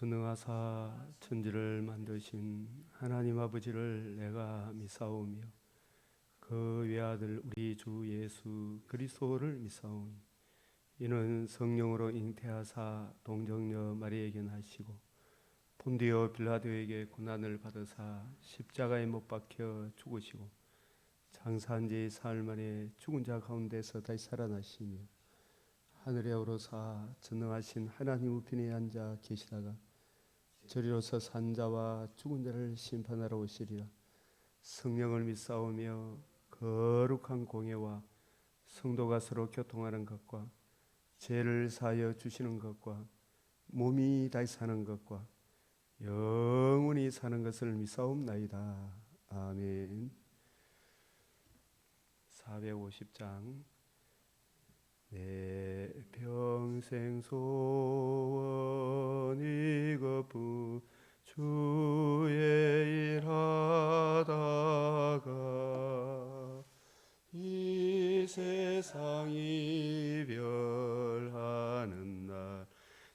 전능하사 천지를 만드신 하나님 아버지를 내가 믿사오며 그 외아들 우리 주 예수 그리스도를 믿사오니 이는 성령으로 잉태하사 동정녀 마리에게 나시고 본디오 빌라도에게 고난을 받으사 십자가에 못 박혀 죽으시고 장사한 지 사흘 만에 죽은 자 가운데서 다시 살아나시며 하늘에 오르사 전능하신 하나님 우편에 앉아 계시다가 저리로서 산 자와 죽은 자를 심판하러 오시리라. 성령을 믿사오며 거룩한 공예와 성도가 서로 교통하는 것과 죄를 사하여 주시는 것과 몸이 다시 사는 것과 영원히 사는 것을 믿사옵나이다. 아멘. 450장 내 평생 소원 이것뿐 주의 일하다가 이 세상 이별하는 날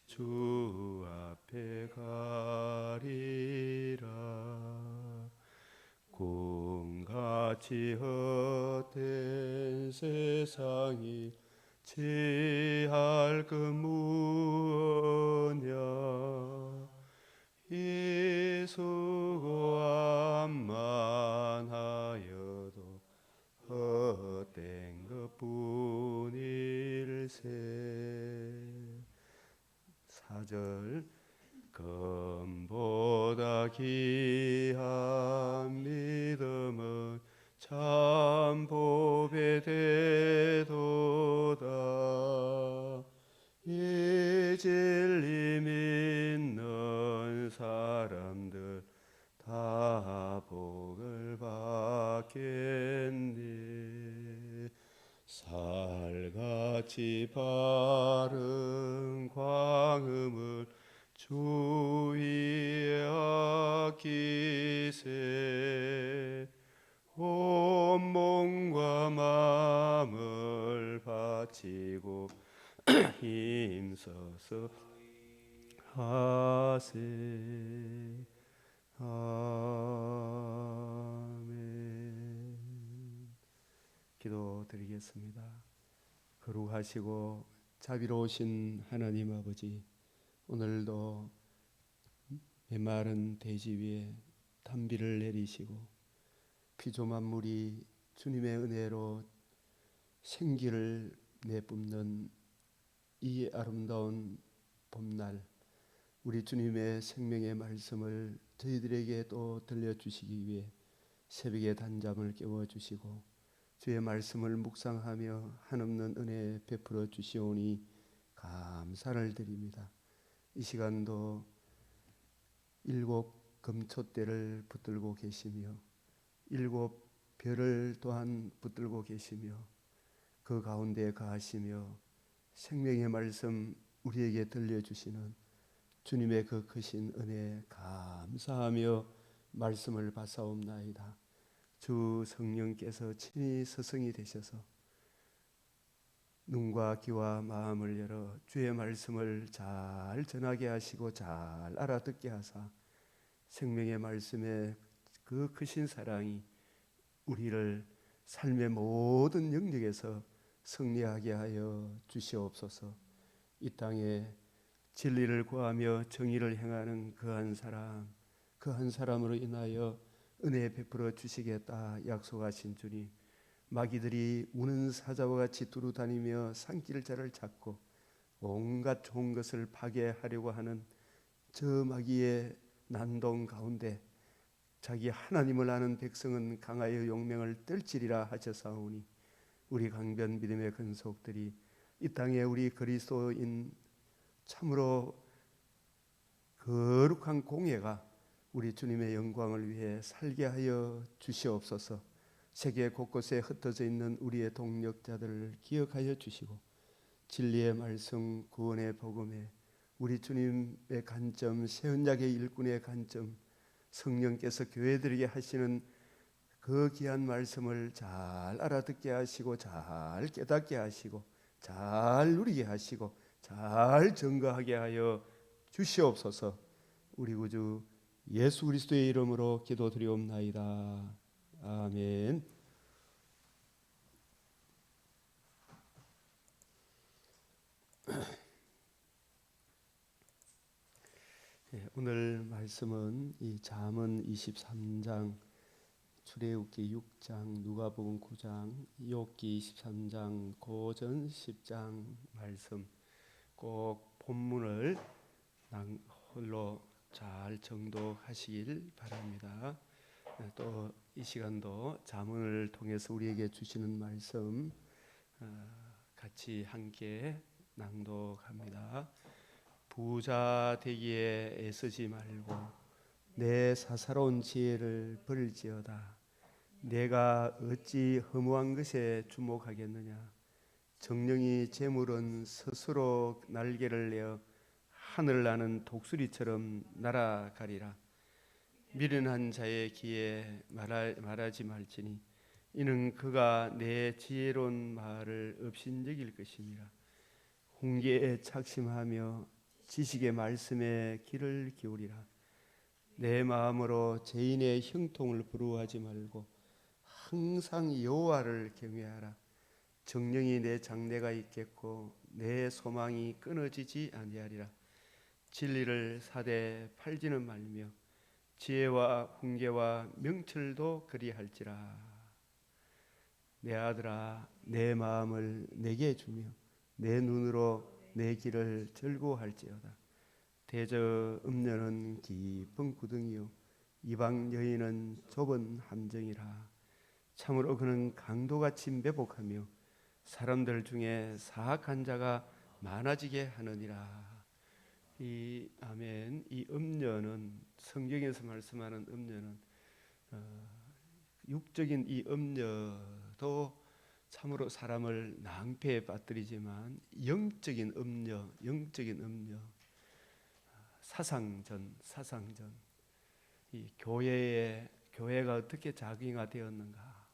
주 앞에 가리라. 꿈같이 헛된 세상이 취할 그 무엇냐. 이 수고함만 하여도 헛된 것뿐일세. 4절 금보다 귀한 믿음은 참 복의 대도다. 이 진리 믿는 사람들 다 복을 받겠네. 살같이 바른 광음을 주 위에 아끼세. 온 몸과 마음을 바치고 힘써서 하세. 아멘. 기도드리겠습니다. 거룩하시고 자비로우신 하나님 아버지, 오늘도 메마른 대지 위에 단비를 내리시고 피조만 물이 주님의 은혜로 생기를 내뿜는 이 아름다운 봄날, 우리 주님의 생명의 말씀을 저희들에게 또 들려주시기 위해 새벽에 단잠을 깨워주시고 주의 말씀을 묵상하며 한없는 은혜 베풀어 주시오니 감사를 드립니다. 이 시간도 7 금초대를 붙들고 계시며 7 별을 또한 붙들고 계시며 그 가운데 가시며 생명의 말씀 우리에게 들려주시는 주님의 그 크신 은혜 감사하며 말씀을 받사옵나이다. 주 성령께서 친히 스승이 되셔서 눈과 귀와 마음을 열어 주의 말씀을 잘 전하게 하시고 잘 알아듣게 하사 생명의 말씀에 그 크신 사랑이 우리를 삶의 모든 영역에서 승리하게 하여 주시옵소서. 이 땅에 진리를 구하며 정의를 행하는 그 한 사람으로 인하여 은혜 베풀어 주시겠다 약속하신 주님, 마귀들이 우는 사자와 같이 두루 다니며 산길 자를 찾고 온갖 좋은 것을 파괴하려고 하는 저 마귀의 난동 가운데 자기 하나님을 아는 백성은 강하여 용맹을 떨치리라 하셨사오니 우리 강변 믿음의 근속들이 이 땅에 우리 그리스도인 참으로 거룩한 공예가 우리 주님의 영광을 위해 살게 하여 주시옵소서. 세계 곳곳에 흩어져 있는 우리의 동력자들을 기억하여 주시고 진리의 말씀, 구원의 복음에 우리 주님의 관점, 새 언약의 일꾼의 관점, 성령께서 교회들에게 하시는 그 귀한 말씀을 잘 알아듣게 하시고 잘 깨닫게 하시고 잘 누리게 하시고 잘 증거하게 하여 주시옵소서. 우리 구주 예수 그리스도의 이름으로 기도드리옵나이다. 아멘. 오늘 말씀은 이 잠언 23장, 출애굽기 6장, 누가복음 9장, 욥기 23장, 고전 10장 말씀 꼭 본문을 홀로 잘 정독하시길 바랍니다. 또 이 시간도 잠언을 통해서 우리에게 주시는 말씀 같이 함께 낭독합니다. 부자 되기에 애쓰지 말고 내 사사로운 지혜를 버릴지어다. 내가 어찌 허무한 것에 주목하겠느냐. 정령이 재물은 스스로 날개를 내어 하늘을 나는 독수리처럼 날아가리라. 미련한 자의 귀에 말하지 말지니 이는 그가 내 지혜로운 말을 업신여길 것이니라. 훈계에 착심하며 지식의 말씀에 귀를 기울이라. 내 마음으로 죄인의 형통을 부러워하지 말고 항상 여호와를 경외하라. 정령이 내 장래가 있겠고 내 소망이 끊어지지 아니하리라. 진리를 사대 팔지는 말며 지혜와 훈계와 명철도 그리할지라. 내 아들아, 내 마음을 내게 주며 내 눈으로 내 길을 즐거워할지어다. 대저 음녀는 깊은 구덩이요 이방 여인은 좁은 함정이라. 참으로 그는 강도같이 매복하며 사람들 중에 사악한 자가 많아지게 하느니라. 아멘. 이 음녀는, 성경에서 말씀하는 음녀는 육적인 이 음녀도 참으로 사람을 낭패에 빠뜨리지만 영적인 음녀, 사상전, 이 교회가 어떻게 자기화되었는가?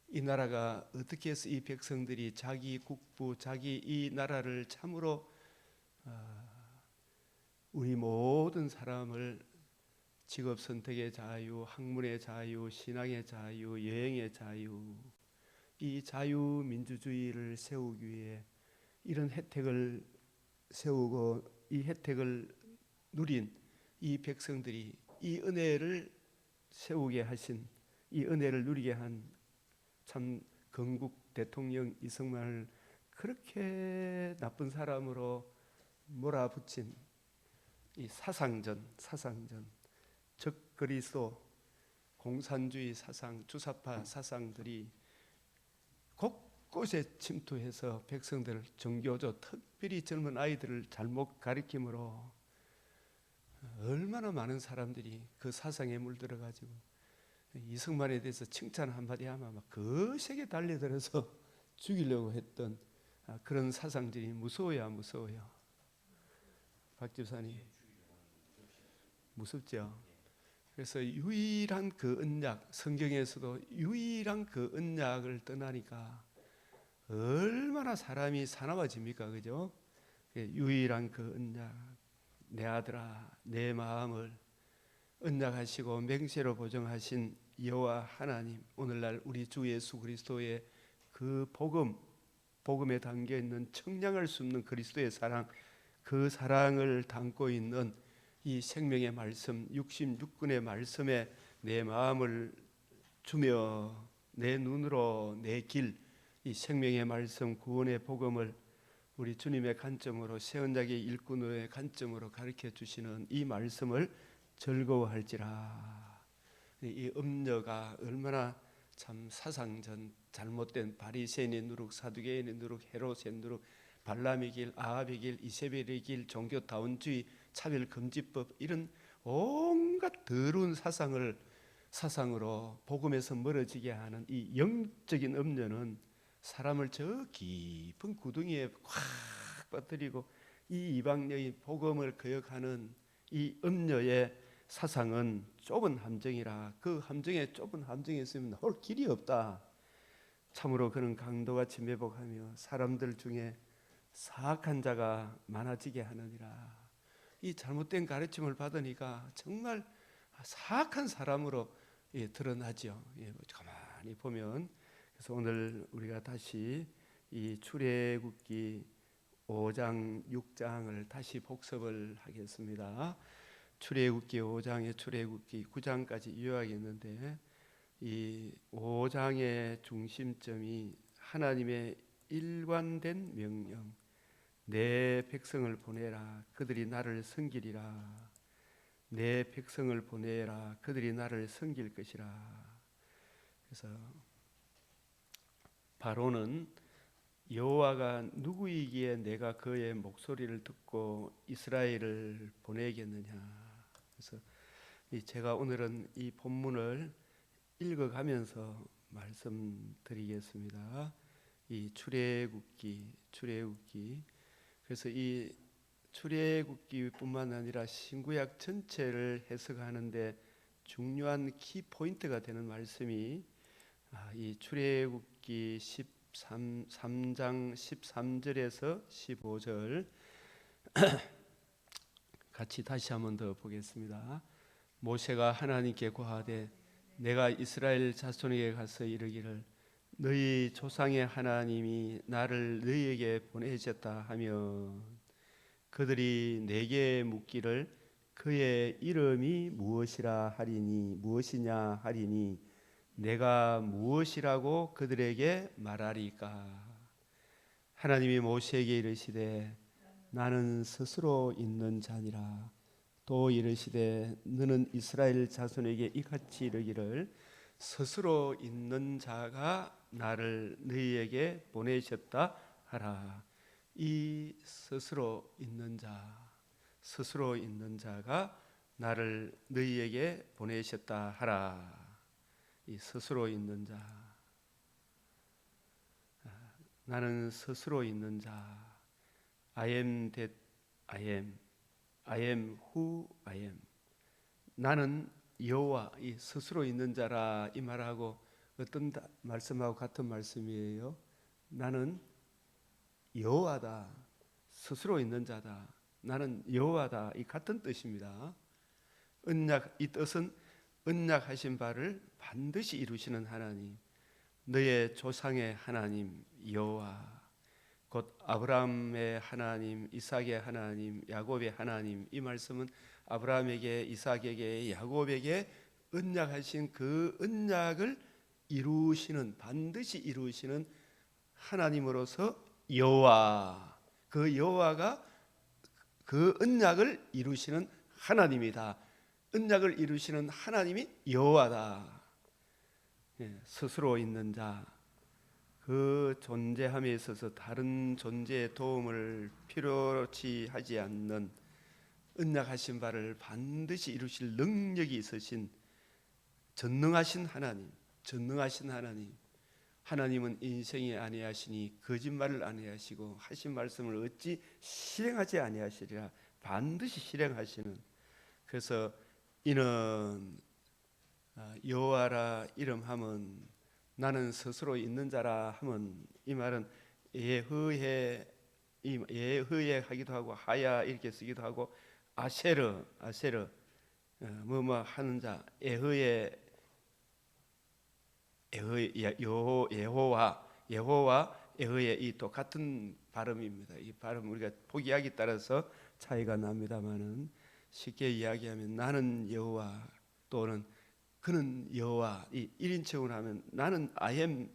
이 나라가 어떻게 해서 이 백성들이 자기 국부, 자기 이 나라를 참으로 우리 모든 사람을 직업 선택의 자유, 학문의 자유, 신앙의 자유, 여행의 자유, 이 자유민주주의를 세우기 위해 이런 혜택을 세우고 이 혜택을 누린 이 백성들이 이 은혜를 세우게 하신, 이 은혜를 누리게 한 참 건국 대통령 이승만을 그렇게 나쁜 사람으로 몰아붙인 이 사상전, 적그리스도 공산주의 사상, 주사파 사상들이 곳곳에 침투해서 백성들을, 정교조 특별히 젊은 아이들을 잘못 가리킴으로 얼마나 많은 사람들이 그 사상에 물들어가지고 이승만에 대해서 칭찬 한마디 하면 막 거세게 달려들어서 죽이려고 했던 그런 사상들이 무서워요. 박 집사님 무섭죠. 그래서 유일한 그 언약, 성경에서도 유일한 그 언약을 떠나니까 얼마나 사람이 사나워집니까, 그죠? 유일한 그 언약, 내 아들아, 내 마음을 언약하시고 맹세로 보정하신 여호와 하나님, 오늘날 우리 주 예수 그리스도의 그 복음에 담겨 있는 청량할 수 없는 그리스도의 사랑, 그 사랑을 담고 있는 이 생명의 말씀, 66권의 말씀에 내 마음을 주며 내 눈으로 내 길, 이 생명의 말씀, 구원의 복음을 우리 주님의 관점으로, 새 언약의 일꾼의 관점으로 가르쳐 주시는 이 말씀을 즐거워할지라. 이 음녀가 얼마나 참 사상전, 잘못된 바리새인의 누룩, 사두개인의 누룩, 헤롯의 누룩, 발람의 길, 아합의 길, 이세벨의 길, 종교다운주의, 차별금지법, 이런 온갖 더러운 사상으로 복음에서 멀어지게 하는 이 영적인 음녀는 사람을 저 깊은 구덩이에 꽉 빠뜨리고, 이 이방 여인 복음을 거역하는 이 음녀의 사상은 좁은 함정이라. 그 함정에, 좁은 함정에 있으면 나올 길이 없다. 참으로 그는 강도같이 매복하며 사람들 중에 사악한 자가 많아지게 하느니라. 이 잘못된 가르침을 받으니까 정말 사악한 사람으로 드러나죠. 가만히 보면. 그래서 오늘 우리가 다시 이 출애굽기 5장, 6장을 다시 복습을 하겠습니다. 출애굽기 5장에 출애굽기 9장까지 요약했는데 이 5장의 중심점이 하나님의 일관된 명령, 내 백성을 보내라 그들이 나를 섬기리라. 내 백성을 보내라 그들이 나를 섬길 것이라. 그래서 바로는 여호와가 누구이기에 내가 그의 목소리를 듣고 이스라엘을 보내겠느냐. 그래서 제가 오늘은 이 본문을 읽어가면서 말씀드리겠습니다. 이 출애굽기 그래서 이 출애굽기뿐만 아니라 신구약 전체를 해석하는데 중요한 키 포인트가 되는 말씀이 이 출애굽기 3장 13절에서 15절 같이 다시 한번 더 보겠습니다. 모세가 하나님께 고하되 내가 이스라엘 자손에게 가서 이르기를 너희 조상의 하나님이 나를 너희에게 보내셨다 하면 그들이 내게 묻기를 그의 이름이 무엇이냐 하리니 내가 무엇이라고 그들에게 말하리까. 하나님이 모세에게 이르시되 나는 스스로 있는 자니라. 또 이르시되 너는 이스라엘 자손에게 이같이 이르기를 스스로 있는 자가 나를 너희에게 보내셨다 하라. 이 스스로 있는 자가 나를 너희에게 보내셨다 하라. 이 스스로 있는 자, 나는 스스로 있는 자. I am that I am. I am who I am. 나는 여호와, 이 스스로 있는 자라 이 말하고 어떤 말씀하고 같은 말씀이에요. 나는 여호와다. 스스로 있는 자다. 나는 여호와다. 이 같은 뜻입니다. 이 뜻은 언약하신 바를 반드시 이루시는 하나님, 너의 조상의 하나님 여호와, 곧 아브라함의 하나님, 이삭의 하나님, 야곱의 하나님. 이 말씀은 아브라함에게, 이삭에게, 야곱에게 언약하신 그 언약을 반드시 이루시는 하나님으로서 여호와, 그 여호와가 그 언약을 이루시는 하나님이다. 언약을 이루시는 하나님이 여호와다. 스스로 있는 자, 그 존재함에 있어서 다른 존재의 도움을 필요치 하지 않는 언약하신 바를 반드시 이루실 능력이 있으신 전능하신 하나님. 하나님은 인생이 아니하시니 거짓말을 아니하시고 하신 말씀을 어찌 실행하지 아니하시리라. 반드시 실행하시는. 그래서 이는 여호와라 이름하면 나는 스스로 있는 자라 하면 이 말은 예흐에 하기도 하고 하야 이렇게 쓰기도 하고 아세르 뭐뭐 하는 자 예호와 예흐에 이 똑같은 발음입니다. 이 발음 우리가 포기하기 따라서 차이가 납니다만은 쉽게 이야기하면 나는 여호와 또는 그는 여호와, 이 1인칭으로 하면 나는 I am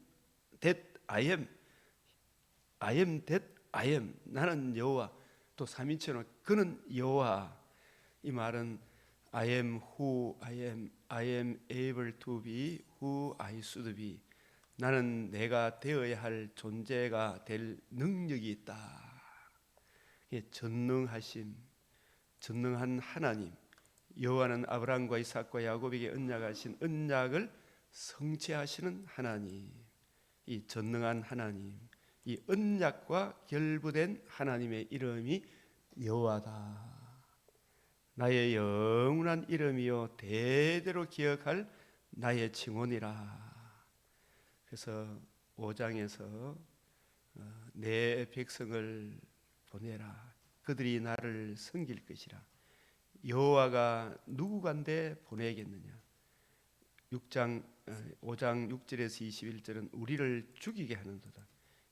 that I am that I am. 나는 여호와. 또 3인칭으로 그는 여호와. 이 말은 I am who I am. I am able to be who I should be. 나는 내가 되어야 할 존재가 될 능력이 있다. 전능한 하나님. 여호와는 아브라함과 이삭과 야곱에게 언약하신 언약을 성취하시는 하나님, 이 전능한 하나님, 이 언약과 결부된 하나님의 이름이 여호와다. 나의 영원한 이름이요 대대로 기억할 나의 칭호니라. 그래서 5장에서 내 백성을 보내라. 그들이 나를 섬길 것이라. 여호와가 누구간데 보내겠느냐. 5장 6절에서 21절은 우리를 죽이게 하는도다.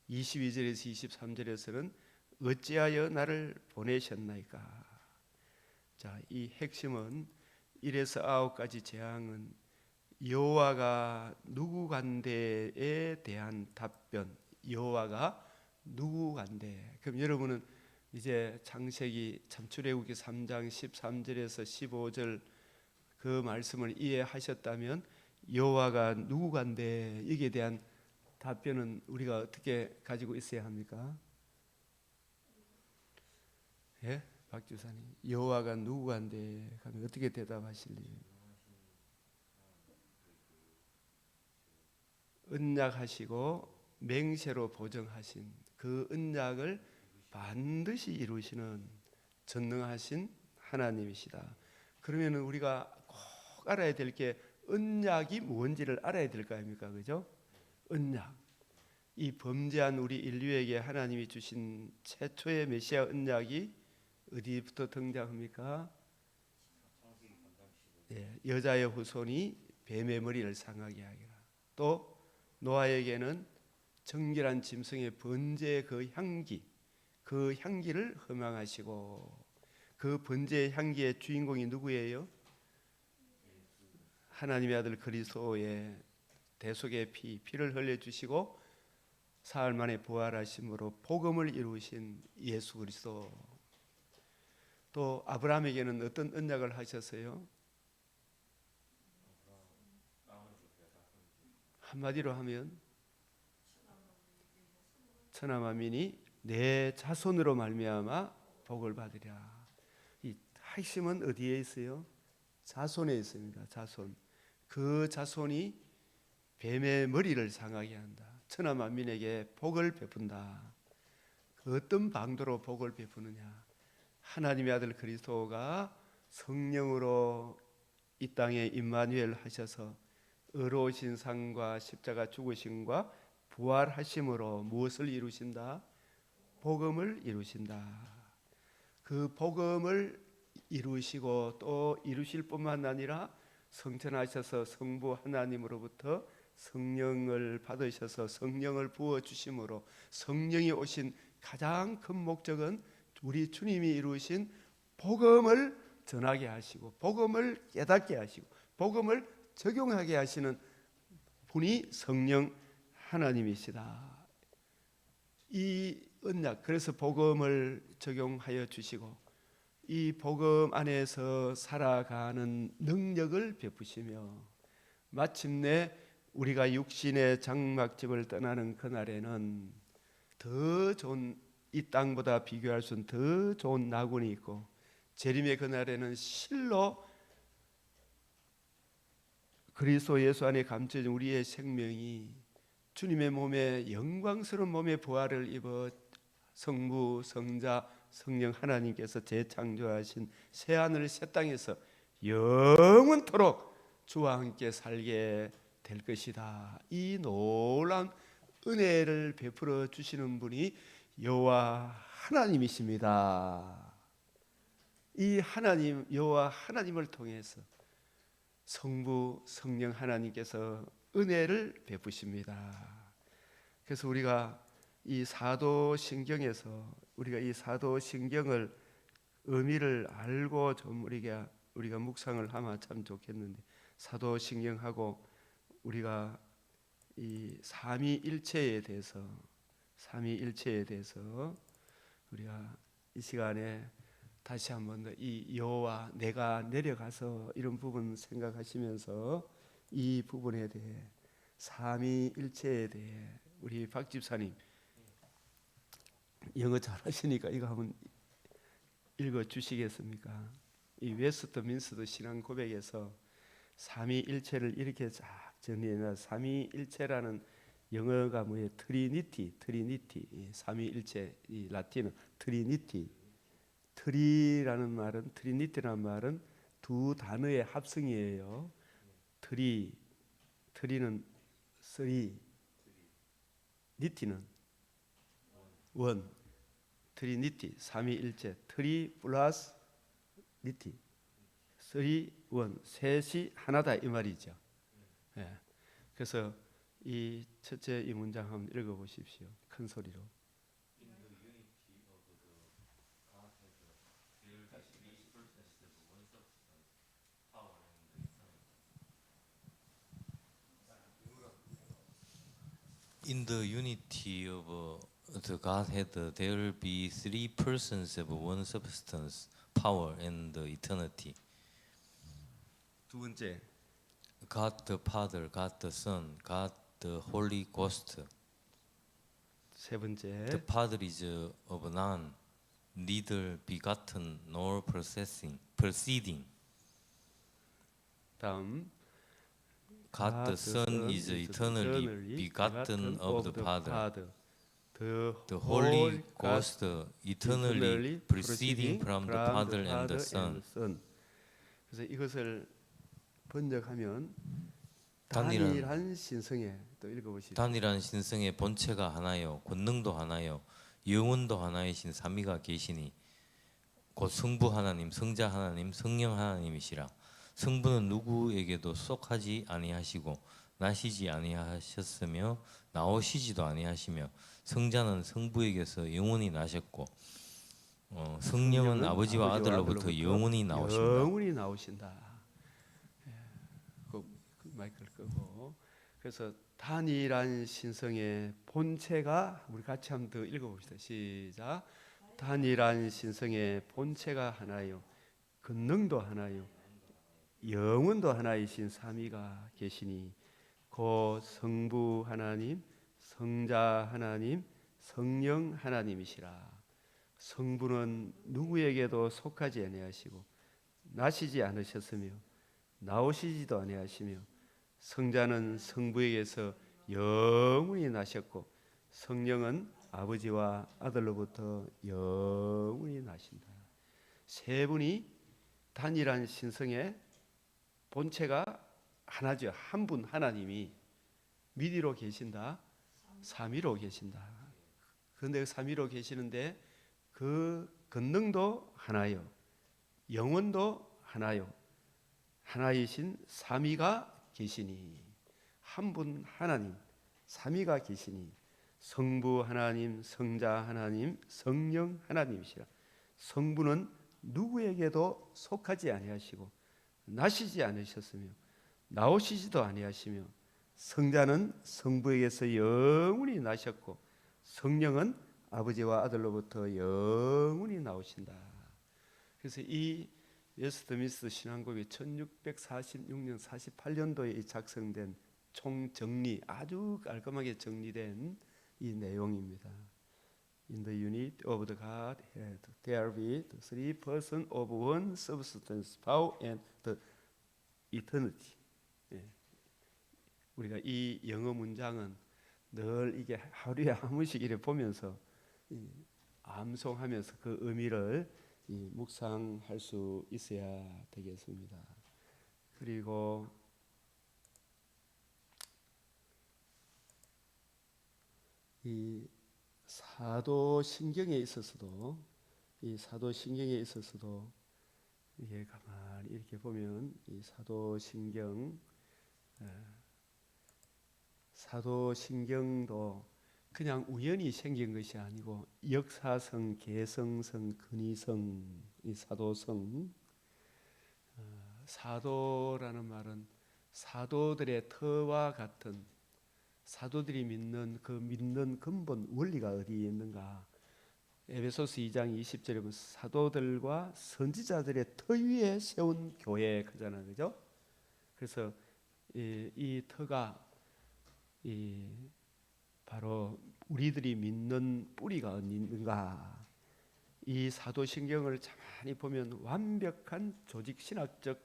22절에서 23절에서는 어찌하여 나를 보내셨나이까. 자, 이 핵심은 1에서 9까지 재앙은 여호와가 누구간데에 대한 답변. 여호와가 누구간데. 그럼 여러분은 이제 창세기 창출애굽기 3장 13절에서 15절 그 말씀을 이해하셨다면 여호와가 누구간데 여기에 대한 답변은 우리가 어떻게 가지고 있어야 합니까? 예? 박 주사님, 여호와가 누구간데 하면 어떻게 대답하실래요? 언약하시고 맹세로 보정하신 그 언약을 반드시 이루시는 전능하신 하나님이시다. 그러면 우리가 꼭 알아야 될 게 언약이 뭔지를 알아야 될 거 아닙니까? 그죠? 언약. 이 범죄한 우리 인류에게 하나님이 주신 최초의 메시아 언약이 어디부터 등장합니까? 예, 여자의 후손이 뱀의 머리를 상하게 하기라. 또 노아에게는 정결한 짐승의 번제의 그 향기를 허망하시고, 그 번제의 향기의 주인공이 누구예요? 하나님의 아들 그리스도의 대속의 피를 흘려주시고 사흘 만에 부활하심으로 복음을 이루신 예수 그리스도. 또 아브라함에게는 어떤 언약을 하셨어요? 한마디로 하면 천하 만민이 내 자손으로 말미암아 복을 받으리라. 이 핵심은 어디에 있어요? 자손에 있습니다. 자손. 그 자손이 뱀의 머리를 상하게 한다. 천하 만민에게 복을 베푼다. 어떤 방도로 복을 베푸느냐? 하나님의 아들 그리스도가 성령으로 이 땅에 임마누엘 하셔서 의로우신 상과 십자가 죽으심과 부활하심으로 무엇을 이루신다? 복음을 이루신다. 그 복음을 이루시고 또 이루실 뿐만 아니라 성천하셔서 성부 하나님으로부터 성령을 받으셔서 성령을 부어주심으로, 성령이 오신 가장 큰 목적은 우리 주님이 이루신 복음을 전하게 하시고 복음을 깨닫게 하시고 복음을 적용하게 하시는 분이 성령 하나님이시다. 이 언약, 그래서 복음을 적용하여 주시고 이 복음 안에서 살아가는 능력을 베푸시며 마침내 우리가 육신의 장막집을 떠나는 그날에는 더 좋은, 이 땅보다 비교할 수 없는 더 좋은 나군이 있고, 재림의 그날에는 실로 그리스도 예수 안에 감춰진 우리의 생명이 주님의 몸에 영광스러운 몸의 부활을 입어 성부, 성자, 성령 하나님께서 재창조하신 새하늘 새 땅에서 영원토록 주와 함께 살게 될 것이다. 이 놀라운 은혜를 베풀어 주시는 분이 여호와 하나님이십니다. 이 하나님, 여호와 하나님을 통해서 성부, 성령 하나님께서 은혜를 베푸십니다. 그래서 우리가 이 사도신경에서 우리가 이 사도신경을 의미를 알고 좀 우리가 묵상을 하면 참 좋겠는데, 사도신경하고 우리가 이 삼위일체에 대해서 우리가 이 시간에 다시 한번 이 여호와 내가 내려가서 이런 부분 생각하시면서 이 부분에 대해, 삼위일체에 대해 우리 박 집사님 영어 잘하시니까 이거 한번 읽어 주시겠습니까? 이 웨스트민스터 신앙 고백에서 삼위일체를 이렇게 쫙 정리해놔. 삼위일체라는 영어가 뭐예요? 트리니티. 삼위일체, 이 라틴어 트리니티. 트리니티라는 말은 두 단어의 합성이에요. 트리는 쓰리, 니티는 원. 트리니티, 삼위일체. 트리 플러스 니티. three, one, 셋이 하나다 이 말이죠. 예. 그래서 이 첫째 이 문장 한번 읽어보십시오. 큰 소리로. In the unity of the Godhead, there will be three persons of one substance, power, and eternity. 두 번째, God the Father, God the Son, God the Holy Ghost. 세 번째, The Father is of none, neither begotten nor proceeding. 다음 God the Son is eternally begotten of the Father. The Holy Ghost eternally proceeding from the Father and the Son. 그래서 이것을 번역하면 단일한 단일한 신성에 또 읽어보십시오. 단일한 신성의 본체가 하나요, 권능도 하나요, 영혼도 하나이신 삼위가 계시니 곧 성부 하나님, 성자 하나님, 성령 하나님이시라. 성부는 누구에게도 속하지 아니하시고 나시지 아니하셨으며 나오시지도 아니하시며 성자는 성부에게서 영원히 나셨고 성령은 아버지와 아들로부터 영원히 나오신다. 예, 그 마이크를 끄고. 그래서 단일한 신성의 본체가 우리 같이 한번 더 읽어봅시다. 시작. 단일한 신성의 본체가 하나요, 권능도 하나요, 영혼도 하나이신 삼위가 계시니 곧 성부 하나님, 성자 하나님, 성령 하나님이시라. 성부는 누구에게도 속하지 아니하시고 나시지 않으셨으며 나오시지도 아니하시며 성자는 성부에게서 영원히 나셨고 성령은 아버지와 아들로부터 영원히 나신다. 세 분이 단일한 신성의 본체가 하나죠. 한 분 하나님이 미디로 계신다, 삼위로 계신다. 그런데 삼위로 계시는데 그 권능도 하나요, 영혼도 하나요, 하나이신 삼위가 계시니 한 분 하나님 삼위가 계시니 성부 하나님, 성자 하나님, 성령 하나님이시라. 성부는 누구에게도 속하지 아니하시고 나시지 않으셨으며 나오시지도 아니하시며 성자는 성부에게서 영원히 나셨고 성령은 아버지와 아들로부터 영원히 나오신다. 그래서 이 웨스트민스터 신앙고백이 1646년 48년도에 작성된 총정리, 아주 깔끔하게 정리된 이 내용입니다. In the unity of the Godhead, there be the three persons of one substance, power, and the eternity. 예. 우리가 이 영어 문장은 늘 이게 하루에 한 번씩 이렇게 보면서 암송하면서 그 의미를 묵상할 수 있어야 되겠습니다. 그리고 이 사도신경에 있어서도 이게 가만히 이렇게 보면 이 사도신경도 그냥 우연히 생긴 것이 아니고 역사성, 개성성, 근위성, 이 사도성. 사도라는 말은 사도들의 터와 같은, 사도들이 믿는 그 믿는 근본 원리가 어디에 있는가. 에베소서 2장 20절에 보면 사도들과 선지자들의 터 위에 세운 교회 그잖아요, 그죠? 그래서 이 터가 바로 우리들이 믿는 뿌리가 어디 있는가. 이 사도신경을 가만히 보면 완벽한 조직 신학적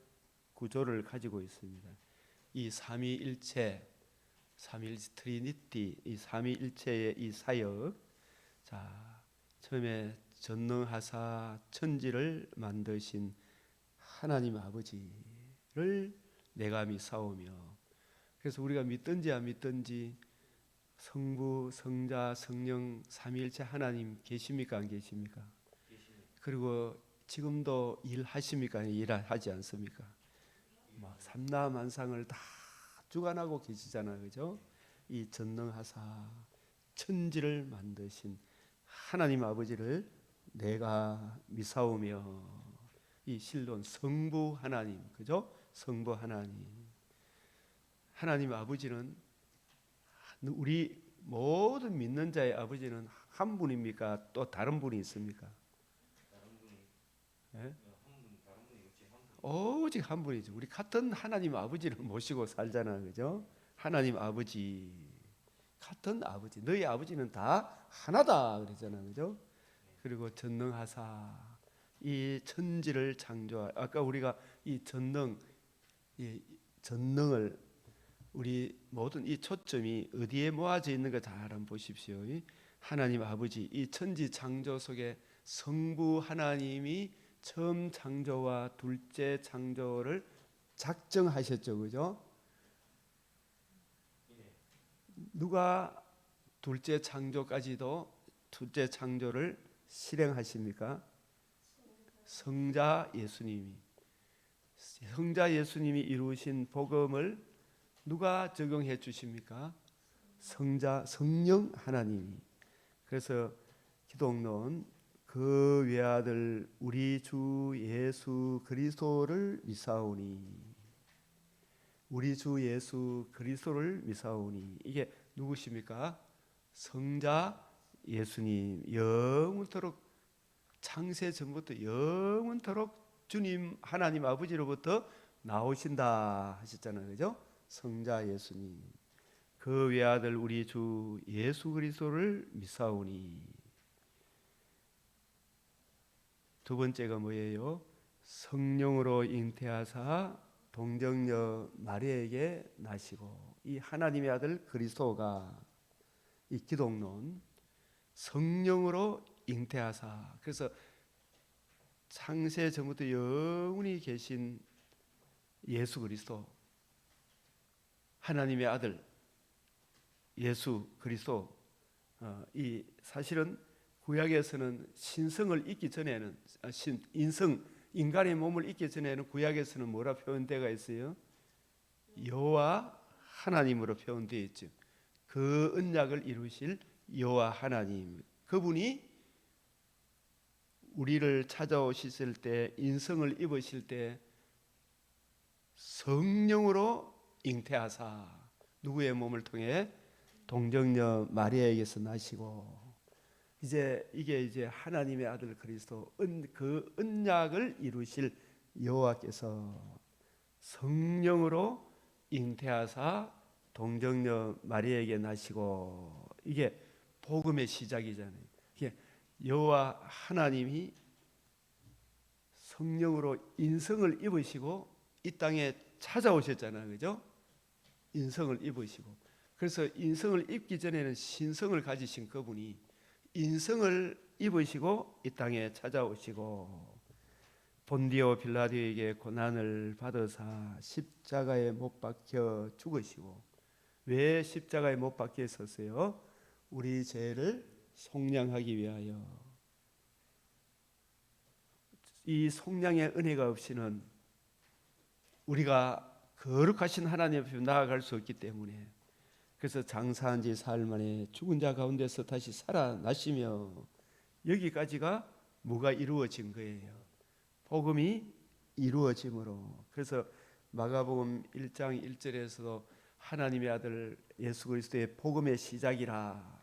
구조를 가지고 있습니다. 이 삼위일체, 트리니티, 이 삼위일체의 이 사역. 자, 처음에 전능하사 천지를 만드신 하나님 아버지를 내가 믿사오며. 그래서 우리가 믿든지 안 믿든지 성부, 성자, 성령, 삼위일체 하나님 계십니까 안 계십니까? 그리고 지금도 일하십니까? 일하지 않습니까? 막 삼라만상을 다 주관하고 계시잖아요, 그죠? 이 전능하사 천지를 만드신 하나님 아버지를 내가 미사오며, 이 실론 성부 하나님, 그죠? 성부 하나님, 하나님 아버지는, 우리 모든 믿는 자의 아버지는 한 분입니까? 또 다른 분이 있습니까? 예? 오직 한 분이죠. 우리 같은 하나님 아버지를 모시고 살잖아요, 그죠? 하나님 아버지, 같은 아버지, 너희 아버지는 다 하나다 그러잖아요, 그죠? 그리고 전능하사 이 천지를 창조할, 아까 우리가 이 전능, 이 전능을, 우리 모든 이 초점이 어디에 모아져 있는가 잘 한번 보십시오. 이 하나님 아버지, 이 천지 창조 속에 성부 하나님이 처음 창조와 둘째 창조를 작정하셨죠, 그죠? 누가 둘째 창조까지도, 둘째 창조를 실행하십니까? 성자 예수님이. 성자 예수님이 이루신 복음을 누가 적용해 주십니까? 성령 하나님이. 그래서 기독론 그 외아들 우리 주 예수 그리스도를 미사오니, 우리 주 예수 그리스도를 미사오니, 이게 누구십니까? 성자 예수님, 영원토록, 창세 전부터 영원토록 주님 하나님 아버지로부터 나오신다 하셨잖아요, 그죠? 성자 예수님, 그 외아들 우리 주 예수 그리스도를 미사오니. 두 번째가 뭐예요? 성령으로 잉태하사 동정녀 마리아에게 나시고. 이 하나님의 아들 그리스도가, 이 기독론 성령으로 잉태하사, 그래서 창세 전부터 영원히 계신 예수 그리스도, 하나님의 아들 예수 그리스도, 이 사실은 구약에서는 신성을 잊기 전에는, 인간의 몸을 잊기 전에는 구약에서는 뭐라 표현되어 있어요? 여호와 하나님으로 표현되어 있죠. 그 언약을 이루실 여호와 하나님, 그분이 우리를 찾아오실 때, 인성을 입으실 때 성령으로 잉태하사 누구의 몸을 통해? 동정녀 마리아에게서 나시고. 이게 하나님의 아들 그리스도, 그 언약을 이루실 여호와께서 성령으로 잉태하사 동정녀 마리아에게 나시고. 이게 복음의 시작이잖아요. 이게 여호와 하나님이 성령으로 인성을 입으시고 이 땅에 찾아오셨잖아요, 그죠? 인성을 입으시고. 그래서 인성을 입기 전에는 신성을 가지신 그분이 인성을 입으시고 이 땅에 찾아오시고, 본디오 빌라도에게 고난을 받으사 십자가에 못 박혀 죽으시고. 왜 십자가에 못 박혀 있었어요? 우리 죄를 속량하기 위하여. 이 속량의 은혜가 없이는 우리가 거룩하신 하나님 앞에 나아갈 수 없기 때문에, 그래서 장사한 지 사흘 만에 죽은 자 가운데서 다시 살아나시며, 여기까지가 뭐가 이루어진 거예요? 복음이 이루어짐으로. 그래서 마가복음 1장 1절에서도 하나님의 아들 예수 그리스도의 복음의 시작이라.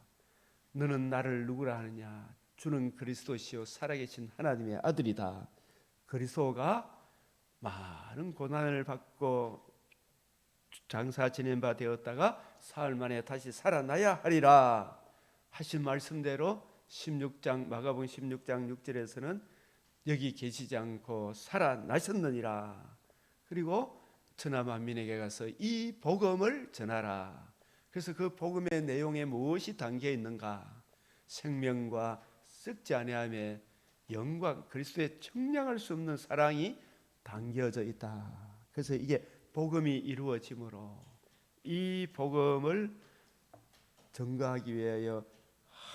너는 나를 누구라 하느냐? 주는 그리스도시요 살아계신 하나님의 아들이다. 그리스도가 많은 고난을 받고 장사 지낸 바 되었다가 사흘 만에 다시 살아나야 하리라 하신 말씀대로 16장, 마가복음 16장 6절에서는 여기 계시지 않고 살아나셨느니라. 그리고 천하 만민에게 가서 이 복음을 전하라. 그래서 그 복음의 내용에 무엇이 담겨 있는가? 생명과 썩지 아니함의 영광, 그리스도의 청량할 수 없는 사랑이 담겨져 있다. 그래서 이게 복음이 이루어짐으로, 이 복음을 전가하기 위하여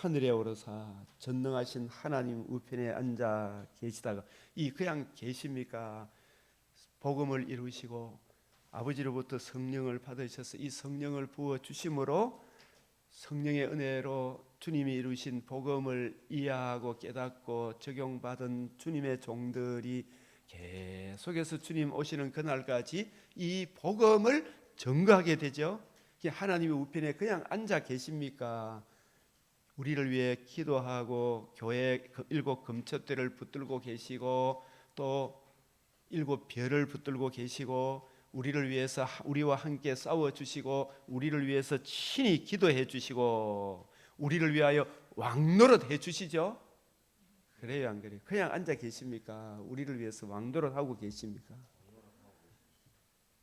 하늘에 오르사 전능하신 하나님 우편에 앉아 계시다가 이 그냥 계십니까? 복음을 이루시고 아버지로부터 성령을 받으셔서 이 성령을 부어 주심으로 성령의 은혜로 주님이 이루신 복음을 이해하고 깨닫고 적용받은 주님의 종들이 계속해서 주님 오시는 그날까지 이 복음을 전거하게 되죠. 하나님의 우편에 그냥 앉아 계십니까? 우리를 위해 기도하고 교회 7 금초대를 붙들고 계시고 또 7 별을 붙들고 계시고 우리를 위해서 우리와 함께 싸워 주시고 우리를 위해서 친히 기도해 주시고 우리를 위하여 왕노릇 해 주시죠. 그래요, 안 그래요? 그냥 앉아 계십니까? 우리를 위해서 왕노릇 하고 계십니까?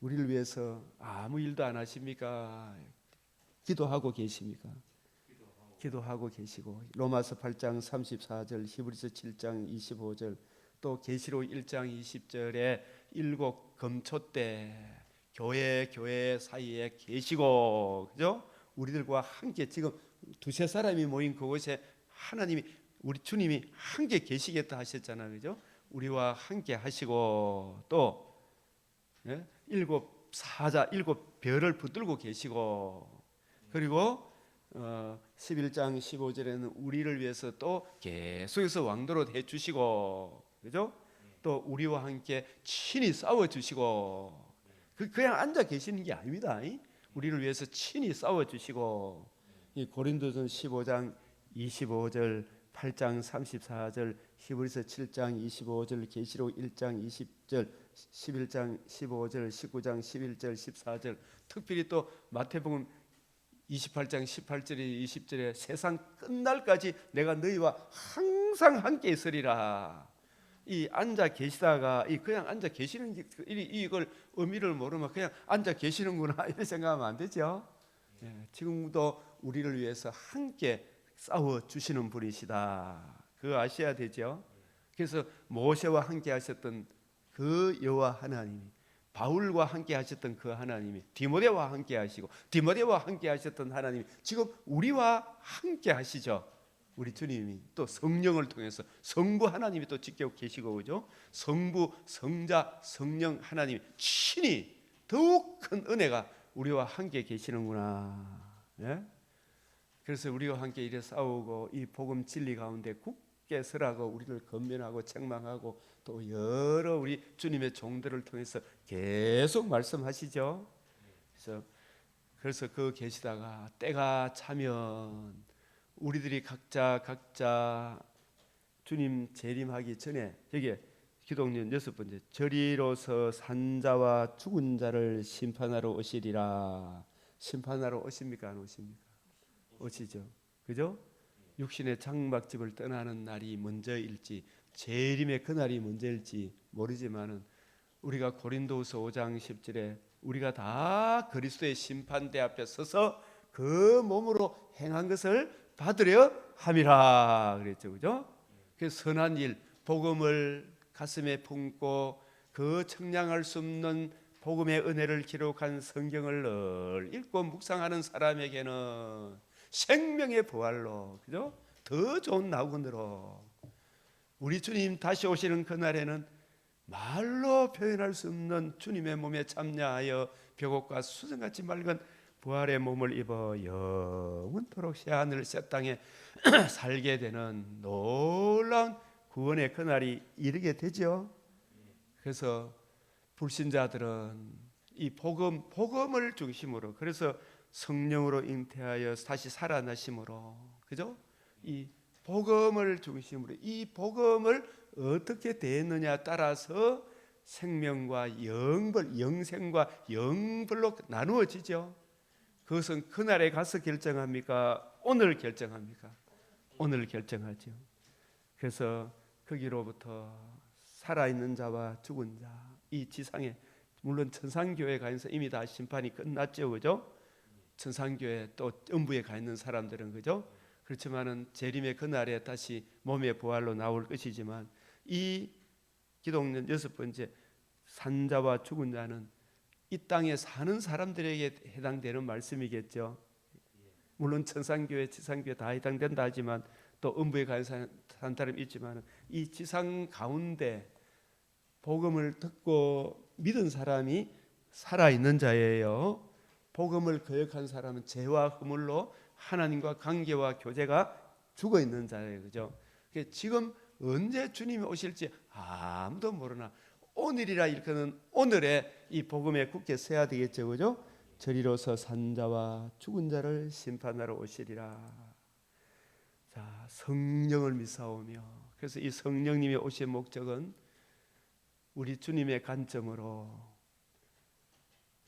우리를 위해서 아무 일도 안 하십니까? 기도하고 계십니까? 기도하고 계시고 로마서 8장 34절, 히브리서 7장 25절, 또 계시록 1장 20절에 7 금초대 교회 사이에 계시고, 그죠? 우리들과 함께 지금 2-3 사람이 모인 그곳에 하나님이 우리 주님이 함께 계시겠다 하셨잖아요, 그죠? 우리와 함께 하시고 또 7 사자 7 별을 붙들고 계시고 그리고 11장 15절에는 우리를 위해서 또 계속해서 왕노릇 해 주시고, 그죠? 또 우리와 함께 친히 싸워 주시고 그냥 앉아 계시는 게 아닙니다. 우리를 위해서 친히 싸워 주시고 이 고린도전 15장 25절, 8장 34절, 히브리서 7장 25절, 계시록 1장 20절, 11장 15절, 19장 11절, 14절, 특별히 또 마태복음 28장 18절에 20절에 세상 끝날까지 내가 너희와 항상 함께 있으리라. 이 앉아 계시다가 이 그냥 앉아 계시는 이걸 의미를 모르면 그냥 앉아 계시는구나 이렇게 생각하면 안 되죠. 지금도 우리를 위해서 함께 싸워 주시는 분이시다. 그거 아셔야 되죠. 그래서 모세와 함께 하셨던 그 여호와 하나님이 바울과 함께 하셨던 그 하나님이 디모데와 함께 하시고 디모데와 함께 하셨던 하나님이 지금 우리와 함께 하시죠. 우리 주님이 또 성령을 통해서 성부 하나님이 또 직접 계시고, 그죠? 성부, 성자, 성령 하나님이 친히 더욱 큰 은혜가 우리와 함께 계시는구나. 그래서 우리와 함께 이래 싸우고 이 복음 진리 가운데 굳게 서라고 우리를 권면하고 책망하고 또 여러 우리 주님의 종들을 통해서 계속 말씀하시죠. 그래서 그 계시다가 때가 차면 우리들이 각자 주님 재림하기 전에 여기 기독론 6번째 저리로서 산자와 죽은 자를 심판하러 오시리라. 심판하러 오십니까? 안 오십니까? 오시죠. 그죠? 육신의 장막집을 떠나는 날이 먼저일지 재림의 그날이 먼저일지 모르지만은 우리가 고린도후서 5장 10절에 우리가 다 그리스도의 심판대 앞에 서서 그 몸으로 행한 것을 받으려 함이라 그랬죠, 그죠? 그 선한 일, 복음을 가슴에 품고 그 청량할 수 없는 복음의 은혜를 기록한 성경을 늘 읽고 묵상하는 사람에게는 생명의 부활로, 그죠? 더 좋은 낙원으로 우리 주님 다시 오시는 그날에는 말로 표현할 수 없는 주님의 몸에 참여하여 벽옥과 수정같이 맑은 부활의 몸을 입어 영원토록 새하늘 새 땅에 살게 되는 놀라운 구원의 그날이 이르게 되죠. 그래서 불신자들은 이 복음을 중심으로, 그래서 성령으로 잉태하여 다시 살아나심으로, 그죠? 이 복음을 중심으로 이 복음을 어떻게 대했느냐 따라서 생명과 영벌, 영생과 영벌로 나누어지죠. 그것은 그날에 가서 결정합니까? 오늘 결정합니까? 오늘 결정하죠. 그래서 거기로부터 살아있는 자와 죽은 자, 이 지상에 물론 천상교회에 가 있어서 이미 다 심판이 끝났죠, 그죠? 천상교회 또 음부에 가 있는 사람들은, 그죠? 그렇지만은 재림의 그날에 다시 몸의 부활로 나올 것이지만 이 기독론 6번째 산자와 죽은 자는 이 땅에 사는 사람들에게 해당되는 말씀이겠죠. 물론 천상교회, 지상교회 다 해당된다 하지만 또 음부에 가는 사람이 있지만 이 지상 가운데 복음을 듣고 믿은 사람이 살아있는 자예요. 복음을 거역한 사람은 죄와 허물로 하나님과 관계와 교제가 죽어있는 자예요. 그죠? 지금 언제 주님이 오실지 아무도 모르나 오늘이라 일컫는 오늘에 이 복음에 굳게 서야 되겠죠. 그죠? 저리로서 산 자와 죽은 자를 심판하러 오시리라. 자, 성령을 믿사오며, 그래서 이 성령님이 오신 목적은 우리 주님의 관점으로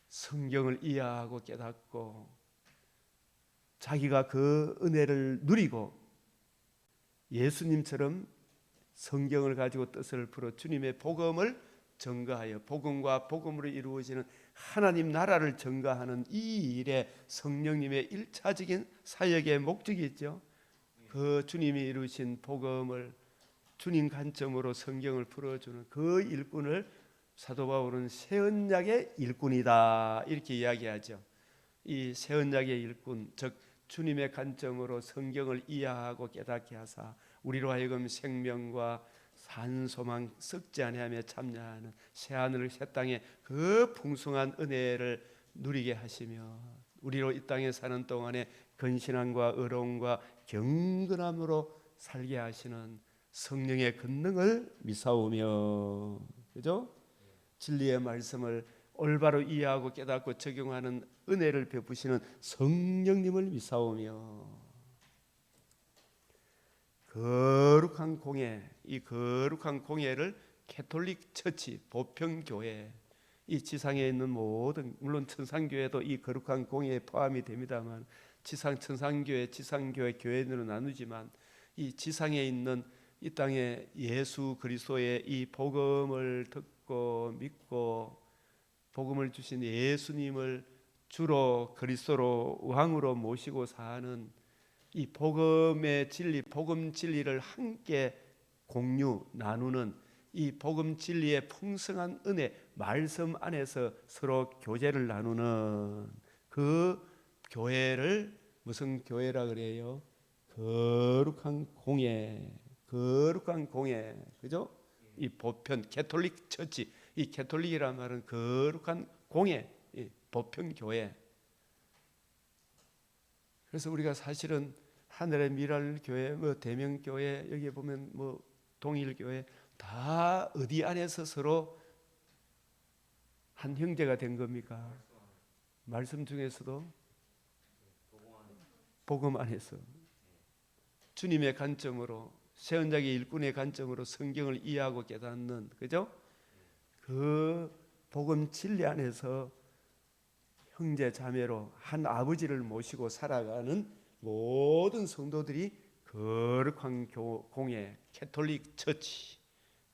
성경을 이해하고 깨닫고 자기가 그 은혜를 누리고 예수님처럼 성경을 가지고 뜻을 풀어 주님의 복음을 전가하여 복음과 복음으로 이루어지는 하나님 나라를 전가하는 이 일에 성령님의 일차적인 사역의 목적이 있죠. 그 주님이 이루신 복음을 주님 관점으로 성경을 풀어주는 그 일꾼을 사도 바울은 새 언약의 일꾼이다 이렇게 이야기하죠. 이 새 언약의 일꾼, 즉 주님의 관점으로 성경을 이해하고 깨닫게 하사 우리로 하여금 생명과 산소망 썩지 아니하며 참여하는 새 하늘을 새 땅에 그 풍성한 은혜를 누리게 하시며 우리로 이 땅에 사는 동안에 근신함과 의로움과 경건함으로 살게 하시는 성령의 권능을 믿사오며, 그죠? 진리의 말씀을 올바로 이해하고 깨닫고 적용하는 은혜를 베푸시는 성령님을 믿사오며, 거룩한 공예, 이 거룩한 공예를 캐톨릭 처치, 보편교회, 이 지상에 있는 모든, 물론 천상교회도 이 거룩한 공예에 포함이 됩니다만 지상 천상교회, 지상교회, 교회로 나누지만 이 지상에 있는 이 땅에 예수 그리스도의 이 복음을 듣고 믿고 복음을 주신 예수님을 주로 그리스도로 왕으로 모시고 사는 이 복음의 진리, 복음 진리를 함께 공유 나누는 이 복음 진리의 풍성한 은혜 말씀 안에서 서로 교제를 나누는 그 교회를 무슨 교회라 그래요? 거룩한 공예, 거룩한 공예, 그죠? 이 보편 캐톨릭 처치, 이 캐톨릭이란 말은 거룩한 공예, 이 보편 교회. 그래서 우리가 사실은 하늘의 미랄 교회, 뭐 대명 교회, 여기 보면 뭐 동일 교회 다 어디 안에서 서로 한 형제가 된 겁니까? 말씀 중에서도 복음 안에서 주님의 관점으로 새 언약의 일꾼의 관점으로 성경을 이해하고 깨닫는, 그죠? 그 복음 진리 안에서 형제 자매로 한 아버지를 모시고 살아가는 모든 성도들이 거룩한 공예, 캐톨릭 처치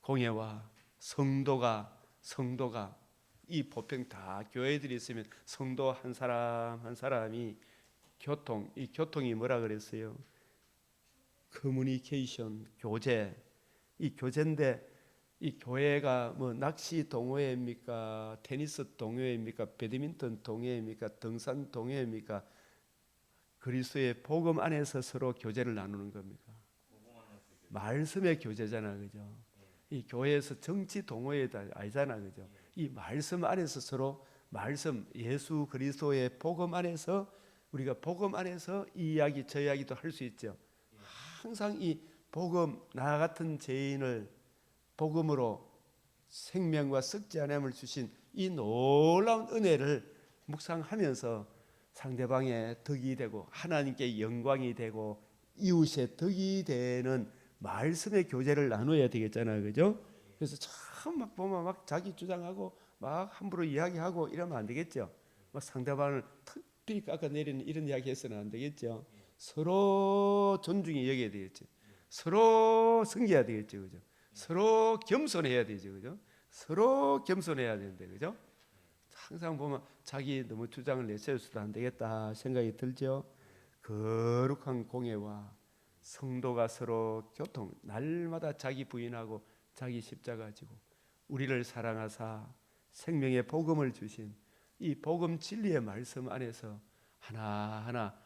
공예와 성도가 이 보편 다 교회들이 있으면 성도 한 사람 한 사람이 교통, 이 교통이 뭐라 그랬어요? 커뮤니케이션, 교제. 이 교제인데 이 교회가 뭐 낚시 동호회입니까? 테니스 동호회입니까? 배드민턴 동호회입니까? 등산 동호회입니까? 그리스도의 복음 안에서 서로 교제를 나누는 겁니까? 말씀의 교제잖아, 그죠? 이 교회에서 정치 동호회다 아니잖아, 그죠? 이 말씀 안에서 서로 말씀, 예수 그리스도의 복음 안에서 우리가 복음 안에서 이 이야기 저 이야기도 할 수 있죠. 항상 이 복음, 나 같은 죄인을 복음으로 생명과 썩지 않음을 주신 이 놀라운 은혜를 묵상하면서 상대방의 덕이 되고 하나님께 영광이 되고 이웃의 덕이 되는 말씀의 교제를 나눠야 되겠잖아요, 그죠? 그래서 참 막 보면 막 자기 주장하고 막 함부로 이야기하고 이러면 안 되겠죠. 막 상대방을 특별히 깎아내리는 이런 이야기해서는 안 되겠죠. 서로 존중히 여겨야 되겠죠. 서로 섬겨야 되겠죠, 그죠? 서로 겸손해야 되죠, 그죠? 서로 겸손해야 되는데, 그죠? 항상 보면 자기 너무 주장을 내세워서도 안 되겠다 생각이 들죠. 거룩한 공예와 성도가 서로 교통, 날마다 자기 부인하고 자기 십자가 지고 우리를 사랑하사 생명의 복음을 주신 이 복음 진리의 말씀 안에서 하나하나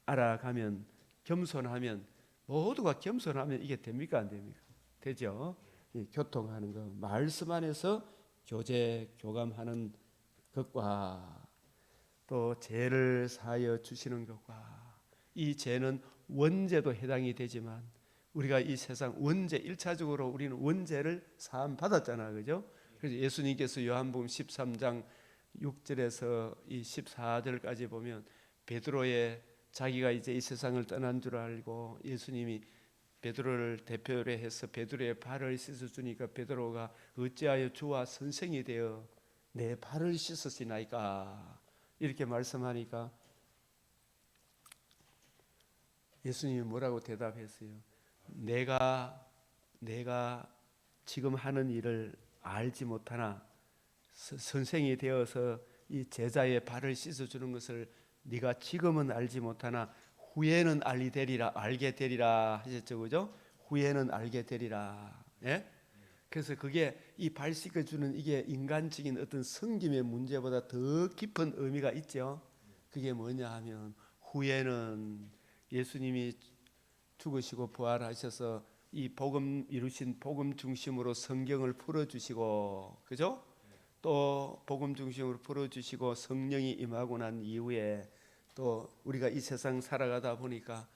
알아가면, 겸손하면, 모두가 겸손하면 이게 됩니까 안 됩니까? 되죠. 이 교통하는 거, 말씀 안에서 교제 교감하는 것과 또 죄를 사하여 주시는 것과, 이 죄는 원죄도 해당이 되지만 우리가 이 세상 원죄 1차적으로 우리는 원죄를 사함 받았잖아, 그죠? 그래서 예수님께서 요한복음 13장 6절에서 이 14절까지 보면 베드로의 자기가 이제 이 세상을 떠난 줄 알고 예수님이 베드로를 대표로 해서 베드로의 발을 씻어 주니까 베드로가 어찌하여 주와 선생이 되어 내 발을 씻으시나이까 이렇게 말씀하니까 예수님이 뭐라고 대답했어요? 내가 지금 하는 일을 알지 못하나 선생이 되어서 이 제자의 발을 씻어주는 것을 네가 지금은 알지 못하나 후에는 알게 되리라 하셨죠, 그죠? 후에는 알게 되리라. 예? 그래서 그게 이 발 씻어주는 이게 인간적인 어떤 섬김의 문제보다 더 깊은 의미가 있죠. 그게 뭐냐 하면 후에는 예수님이 죽으시고 부활하셔서 이 복음 이루신 복음 중심으로 성경을 풀어주시고, 그죠? 또 복음 중심으로 풀어주시고 성령이 임하고 난 이후에 또 우리가 이 세상 살아가다 보니까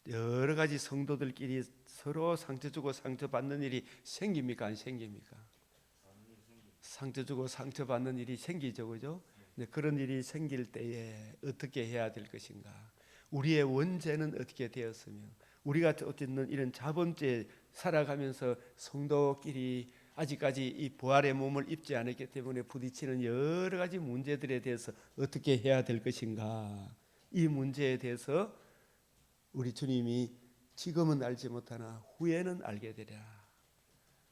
여러 가지 성도들끼리 서로 상처 주고 상처 받는 일이 생깁니까 안 생깁니까? 상처 주고 상처 받는 일이 생기죠, 그죠? 근데 그런 일이 생길 때에 어떻게 해야 될 것인가? 우리의 원죄는 어떻게 되었으며 우리가 어쨌든 이런 자범죄 살아가면서 성도끼리 아직까지 이 부활의 몸을 입지 않았기 때문에 부딪히는 여러 가지 문제들에 대해서 어떻게 해야 될 것인가? 이 문제에 대해서 우리 주님이 지금은 알지 못하나 후에는 알게 되리라.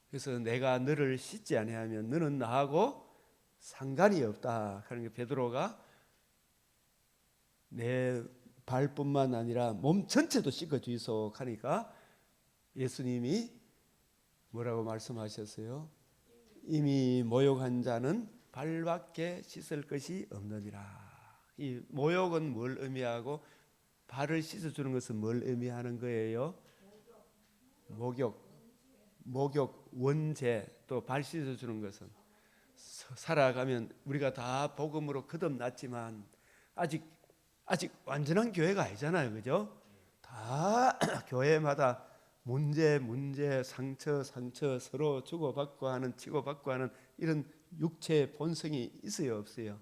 그래서 내가 너를 씻지 아니하면 너는 나하고 상관이 없다 하는 게 베드로가 내 발뿐만 아니라 몸 전체도 씻어 주이소 하니까 예수님이 뭐라고 말씀하셨어요? 이미 모욕한 자는 발밖에 씻을 것이 없느니라. 이 모욕은 뭘 의미하고 발을 씻어 주는 것은 뭘 의미하는 거예요? 목욕, 원죄, 또 발 씻어 주는 것은 살아가면 우리가 다 복음으로 거듭났지만 아직 완전한 교회가 아니잖아요, 그죠? 다 교회마다 문제, 상처 서로 주고받고 하는 치고받고 하는 이런 육체의 본성이 있어요, 없어요?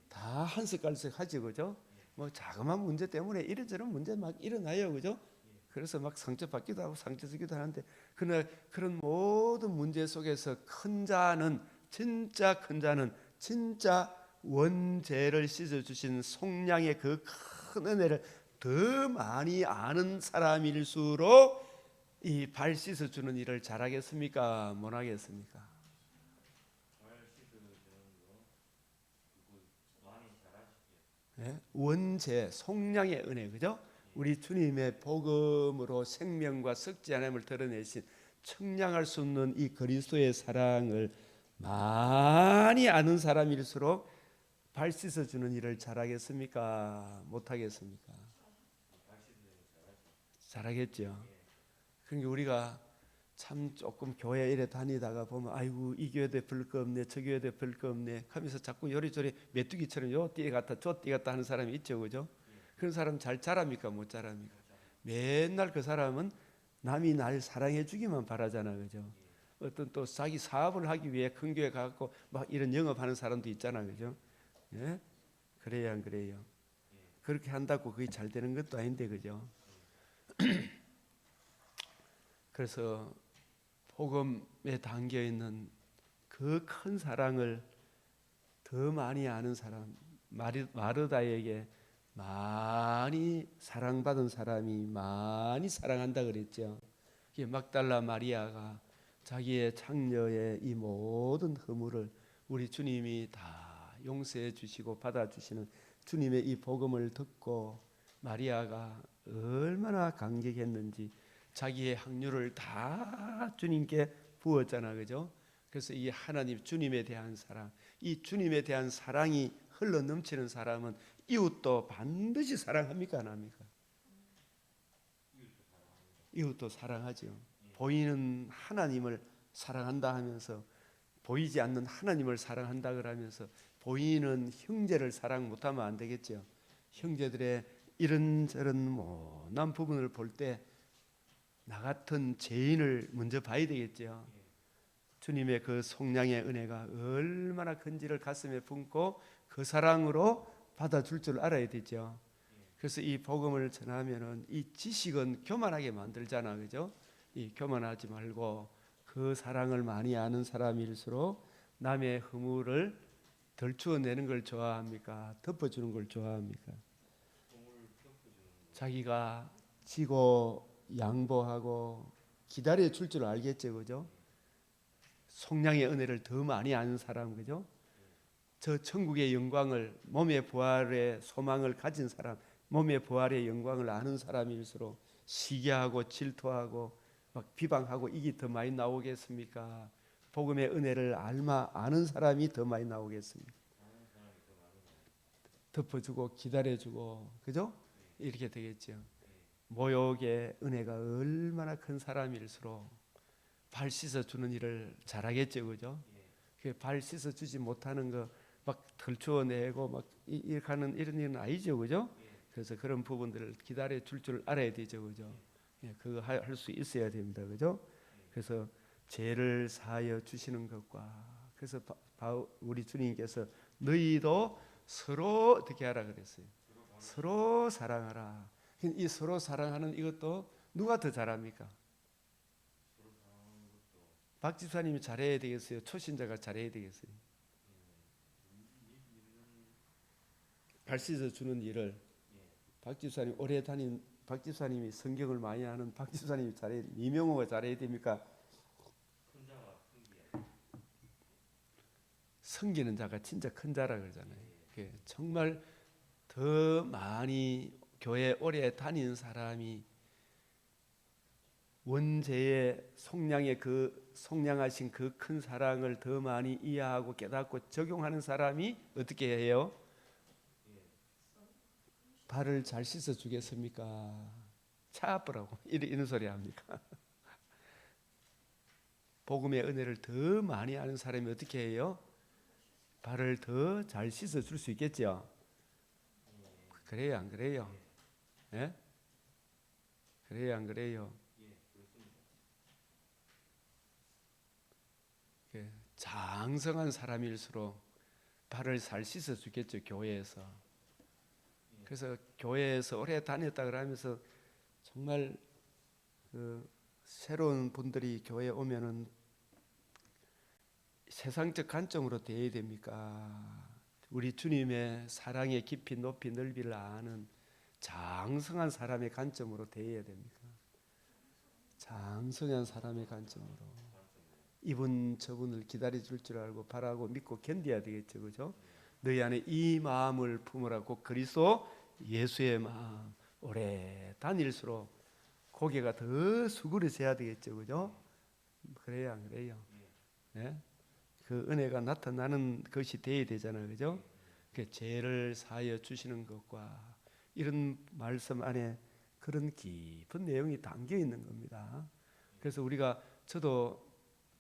다 한석갈석 하죠, 그죠? 뭐 자그마한 문제 때문에 이런저런 문제 막 일어나요, 그죠? 그래서 막 상처받기도 하고 상처 주기도 하는데 그런 모든 문제 속에서 진짜 큰 자는 진짜 원죄를 씻어주신 속량의 그 큰 은혜를 더 많이 아는 사람일수록 이 발 씻어주는 일을 잘하겠습니까? 못하겠습니까? 네? 원죄, 속량의 은혜, 그죠? 우리 주님의 복음으로 생명과 썩지 않음을 드러내신 청량할 수 없는 이 그리스도의 사랑을 많이 아는 사람일수록 발 씻어주는 일을 잘하겠습니까? 못하겠습니까? 잘하겠죠. 그러니까 우리가 참 조금 교회 이래 다니다가 보면 아이고 이 교회도 별 거 없네 저 교회도 별 거 없네 하면서 자꾸 요리조리 메뚜기처럼 요 뛰어갔다 저 뛰어갔다 하는 사람이 있죠, 그죠? 그런 사람 잘 자랍니까 못 자랍니까? 맨날 그 사람은 남이 날 사랑해 주기만 바라잖아, 그죠? 어떤 또 자기 사업을 하기 위해 큰 교회 가고 막 이런 영업하는 사람도 있잖아, 그죠? 예? 그래야 안 그래요? 그렇게 한다고 그게 잘 되는 것도 아닌데, 그죠? 그래서 복음에 담겨 있는 그 큰 사랑을 더 많이 아는 사람, 마르다에게 많이 사랑받은 사람이 많이 사랑한다 그랬죠. 막달라 마리아가 자기의 장녀의 이 모든 허물을 우리 주님이 다 용서해 주시고 받아주시는 주님의 이 복음을 듣고 마리아가 얼마나 감격했는지 자기의 향유를 다 주님께 부었잖아, 그죠? 그래서 이 하나님 주님에 대한 사랑, 이 주님에 대한 사랑이 흘러 넘치는 사람은 이웃도 반드시 사랑합니까 안 합니까? 이웃도 사랑하죠. 보이는 하나님을 사랑한다 하면서 보이지 않는 하나님을 사랑한다 그러면서 보이는 형제를 사랑 못하면 안 되겠죠. 형제들의 이런저런 모난 부분을 볼 때 나 같은 죄인을 먼저 봐야 되겠죠. 주님의 그 속량의 은혜가 얼마나 큰지를 가슴에 품고 그 사랑으로 받아줄 줄 알아야 되죠. 그래서 이 복음을 전하면은 이 지식은 교만하게 만들잖아, 그죠? 이 교만하지 말고 그 사랑을 많이 아는 사람일수록 남의 허물을 덜추어내는 걸 좋아합니까? 덮어주는 걸 좋아합니까? 자기가 지고 양보하고 기다려 줄 줄 알겠죠, 그죠? 속량의 은혜를 더 많이 아는 사람, 그죠? 저 천국의 영광을 몸의 부활의 소망을 가진 사람, 몸의 부활의 영광을 아는 사람일수록 시기하고 질투하고 막 비방하고 이게 더 많이 나오겠습니까? 복음의 은혜를 아는 사람이 더 많이 나오겠습니까? 덮어주고 기다려주고, 그죠? 이렇게 되겠죠. 모욕의 은혜가 얼마나 큰 사람일수록 발 씻어 주는 일을 잘하겠죠, 그죠? 발 씻어 주지 못하는 거 막 덜추어내고 막 이렇게 하는 이런 일은 아니죠, 그죠? 그래서 그런 부분들을 기다려 줄 알아야 되죠, 그죠? 그거 할 수 있어야 됩니다, 그죠? 그래서 죄를 사하여 주시는 것과 그래서 우리 주님께서 너희도 서로 어떻게 하라 그랬어요? 서로 사랑하라. 이 서로 사랑하는 이것도 누가 더 잘합니까? 박 집사님이 잘해야 되겠어요? 초신자가 잘해야 되겠어요? 발 씻어 주는 일을 박 집사님 오래 다닌 박 집사님이 성경을 많이 아는 박 집사님이 잘해야 이명호가 잘해야 됩니까? 섬기는 자가 진짜 큰 자라 그러잖아요. 정말 더 많이 교회 오래 다니는 사람이 원죄의 속량하신 그 큰 사랑을 더 많이 이해하고 깨닫고 적용하는 사람이 어떻게 해요? 발을 잘 씻어 주겠습니까? 차 아프라고 이런 소리 합니까? 복음의 은혜를 더 많이 아는 사람이 어떻게 해요? 발을 더 잘 씻어 줄 수 있겠죠? 그래요, 안 그래요? 예? 그래요, 안 그래요? 장성한 사람일수록 발을 잘 씻어 주겠죠, 교회에서. 그래서 교회에서 오래 다녔다 그러면서 정말 새로운 분들이 교회에 오면은 세상적 관점으로 대해야 됩니까? 우리 주님의 사랑의 깊이 높이 넓이를 아는 장성한 사람의 관점으로 대해야 됩니까? 장성한 사람의 관점으로 이분 저분을 기다려줄 줄 알고 바라고 믿고 견뎌야 되겠죠, 그죠? 너희 안에 이 마음을 품으라고 그리스도 예수의 마음 오래 다닐수록 고개가 더 수그러져야 되겠죠, 그죠? 그래야 안 그래요? 네? 그 은혜가 나타나는 것이 돼야 되잖아요, 그죠? 그 죄를 사하여 주시는 것과 이런 말씀 안에 그런 깊은 내용이 담겨 있는 겁니다. 그래서 저도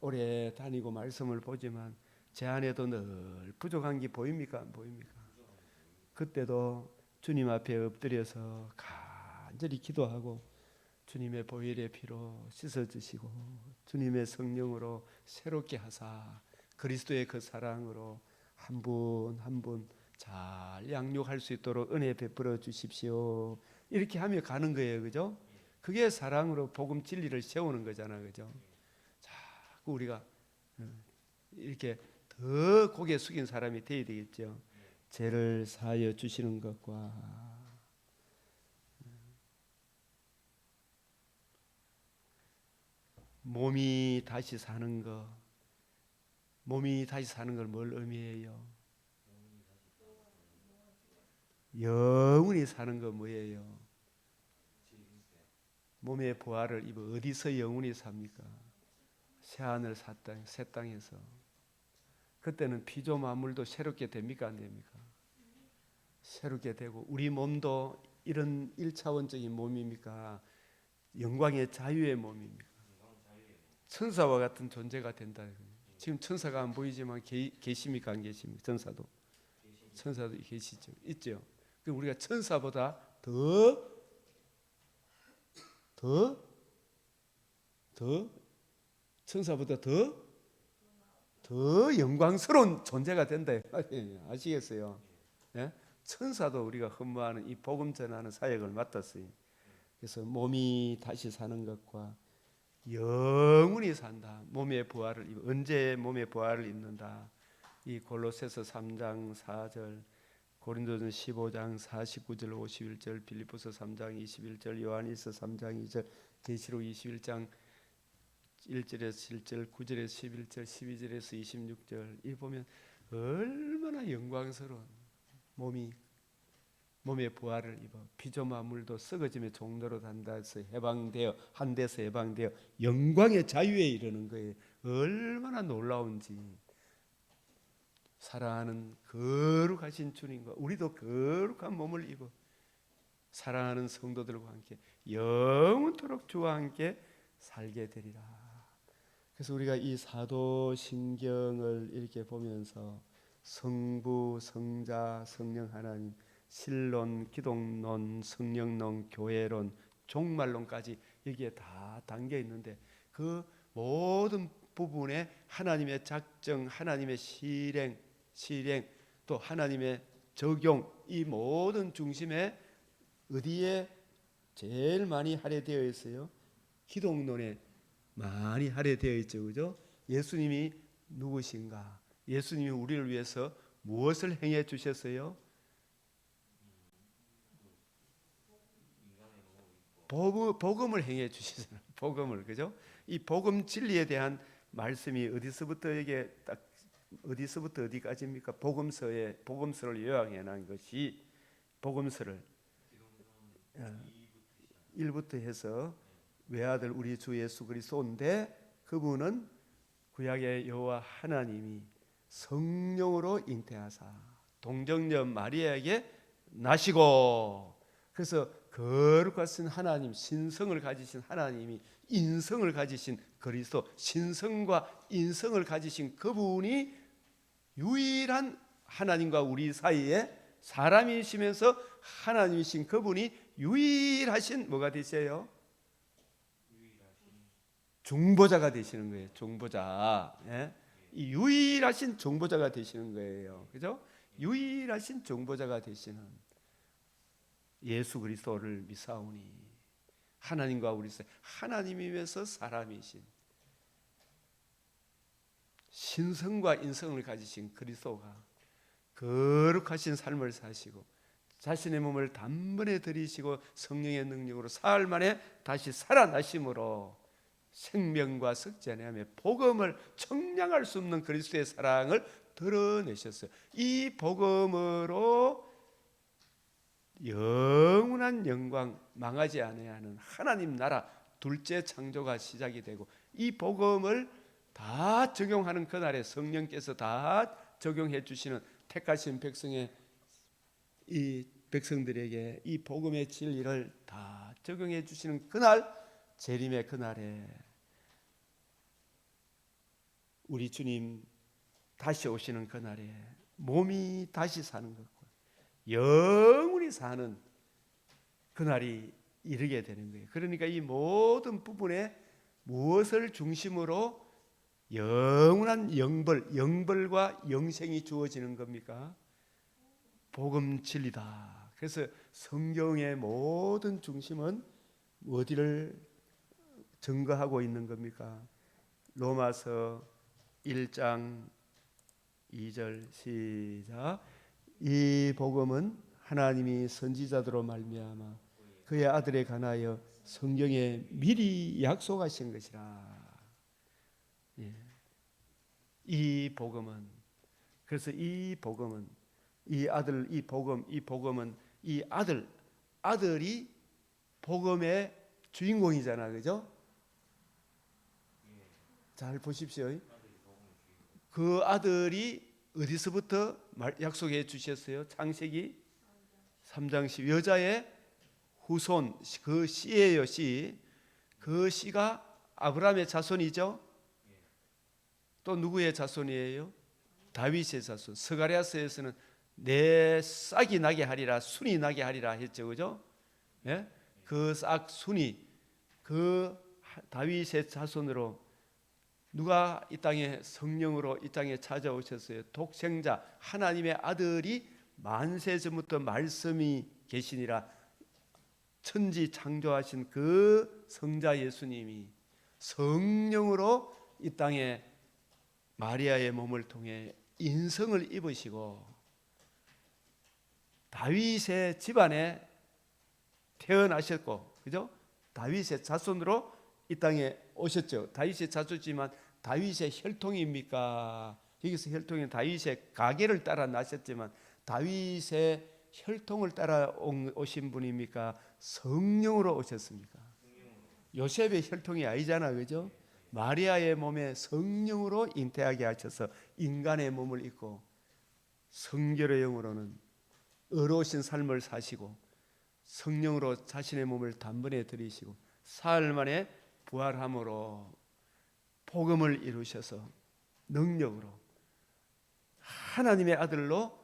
오래 다니고 말씀을 보지만 제 안에도 늘 부족한 게 보입니까? 안 보입니까? 그때도 주님 앞에 엎드려서 간절히 기도하고 주님의 보혈의 피로 씻어주시고 주님의 성령으로 새롭게 하사 그리스도의 그 사랑으로 한 분 한 분 잘 양육할 수 있도록 은혜 베풀어 주십시오. 이렇게 하며 가는 거예요, 그죠? 그게 사랑으로 복음 진리를 세우는 거잖아, 그죠? 자꾸 우리가 이렇게 더 고개 숙인 사람이 되어야 되겠죠. 죄를 사하여 주시는 것과 몸이 다시 사는 것, 몸이 다시 사는 걸 뭘 의미해요? 영원히 사는 거 뭐예요? 몸의 부활을 입어 어디서 영원히 삽니까? 새하늘 새 땅에서. 그때는 피조 만물도 새롭게 됩니까? 안 됩니까? 새롭게 되고 우리 몸도 이런 1차원적인 몸입니까? 영광의 자유의 몸입니까? 천사와 같은 존재가 된다. 지금 천사가 안 보이지만 계십니까? 안 계십니까? 천사도 계시죠. 있죠. 그럼 우리가 천사보다 더 천사보다 더 영광스러운 존재가 된다. 아시겠어요? 예? 천사도 우리가 헌무하는 이 복음 전하는 사역을 맡았어요. 그래서 몸이 다시 사는 것과 영원히 산다. 몸의 부활을 언제 몸의 부활을 입는다. 이 골로새서 3장 4절, 고린도전 15장 49절 51절, 빌립보서 3장 21절, 요한일서 3장 2절, 계시록 21장 1절에서 7절, 9절에서 11절, 12절에서 26절. 이 보면 얼마나 영광스러운 몸의 부활을 입어 피조물 물도 썩어짐의 종로로 단다해서 해방되어 한데서 해방되어 영광의 자유에 이르는 거예요. 얼마나 놀라운지. 사랑하는 거룩하신 주님과 우리도 거룩한 몸을 입어 사랑하는 성도들과 함께 영원토록 주와 함께 살게 되리라. 그래서 우리가 이 사도신경을 이렇게 보면서 성부, 성자, 성령 하나님, 신론, 기독론, 성령론, 교회론, 종말론까지 여기에 다 담겨 있는데 그 모든 부분에 하나님의 작정, 하나님의 실행 또 하나님의 적용, 이 모든 중심에 어디에 제일 많이 할애되어 있어요? 기독론에 많이 할애되어 있죠. 그죠? 예수님이 누구신가? 예수님이 우리를 위해서 무엇을 행해 주셨어요? 복음을 행해 주시잖아요. 복음을. 그죠? 이 복음 진리에 대한 말씀이 어디서부터 이게 딱 어디서부터 어디까지입니까? 복음서를 요약해 놓은 것이 복음서를 1부터 해서 외아들 우리 주 예수 그리스도인데 그분은 구약의 여호와 하나님이 성령으로 잉태하사 동정녀 마리아에게 나시고 그래서 거룩하신 하나님 신성을 가지신 하나님이 인성을 가지신 그리스도 신성과 인성을 가지신 그분이 유일한 하나님과 우리 사이에 사람이시면서 하나님이신 그분이 유일하신 뭐가 되세요? 중보자가 되시는 거예요. 중보자. 예? 이 유일하신 중보자가 되시는 거예요. 그죠? 유일하신 중보자가 되시는 예수 그리스도를 믿사오니 하나님과 우리 사이 하나님이면서 사람이신 신성과 인성을 가지신 그리스도가 거룩하신 삶을 사시고 자신의 몸을 단번에 들이시고 성령의 능력으로 사흘 만에 다시 살아나심으로 생명과 썩지 아니하며 복음을 청량할 수 없는 그리스도의 사랑을 드러내셨어요. 이 복음으로 영원한 영광 망하지 아니하는 하나님 나라 둘째 창조가 시작이 되고 이 복음을 다 적용하는 그날에 성령께서 다 적용해 주시는 택하신 백성의 이 백성들에게 이 복음의 진리를 다 적용해 주시는 그날 재림의 그날에 우리 주님 다시 오시는 그날에 몸이 다시 사는 것과 영원히 사는 그날이 이르게 되는 거예요. 그러니까 이 모든 부분에 무엇을 중심으로 영원한 영벌과 영생이 주어지는 겁니까? 복음 진리다. 그래서 성경의 모든 중심은 어디를 증거하고 있는 겁니까? 로마서 1장 2절 시작. 이 복음은 하나님이 선지자들로 말미암아 그의 아들에 관하여 성경에 미리 약속하신 것이라. 예. 이 복음은 그래서 이 복음은 이 복음은 이 아들이 복음의 주인공이잖아, 그죠? 잘 보십시오. 그 아들이 어디서부터 약속해 주셨어요? 창세기 3장 10 여자의 후손 그 씨예요. 씨. 그 씨가 아브라함의 자손이죠. 또 누구의 자손이에요? 다윗의 자손. 스가랴서에서는 내 싹이 나게 하리라, 순이 나게 하리라 했죠, 그죠? 예? 그 싹 순이 그 다윗의 자손으로 누가 이 땅에 성령으로 이 땅에 찾아오셨어요? 독생자 하나님의 아들이 만세 전부터 말씀이 계시니라. 천지 창조하신 그 성자 예수님이 성령으로 이 땅에 마리아의 몸을 통해 인성을 입으시고 다윗의 집안에 태어나셨고, 그죠? 다윗의 자손으로 이 땅에 오셨죠. 다윗의 자손이지만 다윗의 혈통입니까? 여기서 혈통이 다윗의 가계를 따라 나셨지만 다윗의 혈통을 따라 오신 분입니까? 성령으로 오셨습니까? 요셉의 혈통이 아니잖아, 그죠? 마리아의 몸에 성령으로 잉태하게 하셔서 인간의 몸을 입고 성결의 영으로는 의로우신 삶을 사시고 성령으로 자신의 몸을 단번에 들이시고 사흘 만에 부활함으로 복음을 이루셔서 능력으로 하나님의 아들로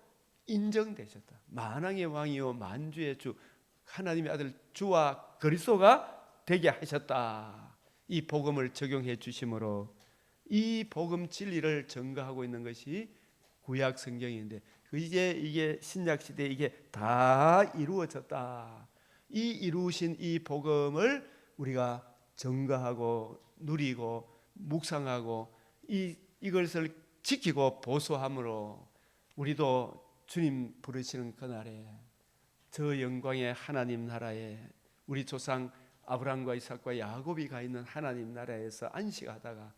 인정되셨다. 만왕의 왕이요 만주의 주 하나님의 아들 주와 그리스도가 되게 하셨다. 이 복음을 적용해 주심으로 이 복음 진리를 증거하고 있는 것이 구약 성경인데 이제 이게 신약 시대에 이게 다 이루어졌다. 이 이루신 이 복음을 우리가 증거하고 누리고 묵상하고 이것을 지키고 보수함으로 우리도 주님 부르시는 그날에 저 영광의 하나님 나라에 우리 조상 아브라함과 이삭과 야곱이 가 있는 하나님 나라에서 안식하다가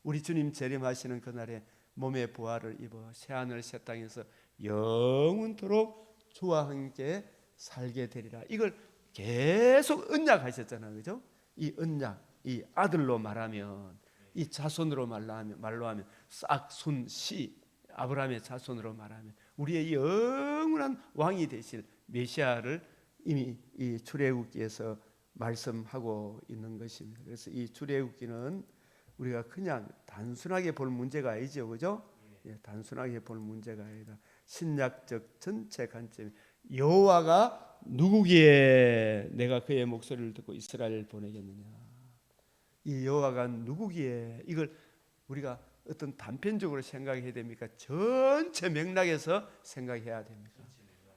우리 주님 재림하시는 그날에 몸의 부활을 입어 새하늘 새 땅에서 영원토록 주와 함께 살게 되리라. 이걸 계속 언약하셨잖아요, 그죠? 이 언약, 이 아들로 말하면, 이 자손으로 말로 하면 싹순시 아브라함의 자손으로 말하면 우리의 영원한 왕이 되실 메시아를 이미 이 출애굽기에서 말씀하고 있는 것입니다. 그래서 이 출애굽기는 우리가 그냥 단순하게 볼 문제가 아니죠, 그죠? 예, 단순하게 볼 문제가 아니다. 신약적 전체 관점. 여호와가 누구기에 내가 그의 목소리를 듣고 이스라엘을 보내겠느냐. 이 여호와가 누구기에 이걸 우리가 어떤 단편적으로 생각해야 됩니까? 전체 맥락에서 생각해야 됩니까?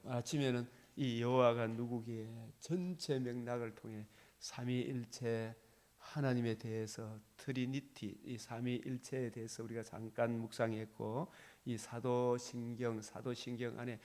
아침에는 이 여호와가 누구기에 전체 맥락을 통해 삼위일체 하나님에 대해서 트리니티 이 삼위일체에 대해서 우리가 잠깐 묵상했고 이 사도신경 안에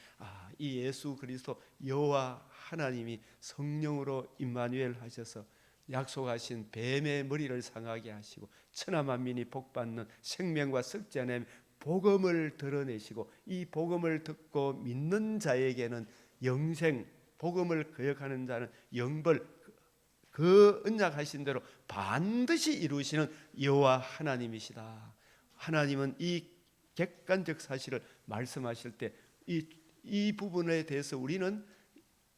이 예수 그리스도 여호와 하나님이 성령으로 임마누엘 하셔서 약속하신 뱀의 머리를 상하게 하시고 천하만민이 복받는 생명과 썩지 않은 복음을 드러내시고 이 복음을 듣고 믿는 자에게는 영생, 복음을 거역하는 자는 영벌, 그 언약하신 대로 반드시 이루시는 여호와 하나님이시다. 하나님은 이 객관적 사실을 말씀하실 때 이 부분에 대해서 우리는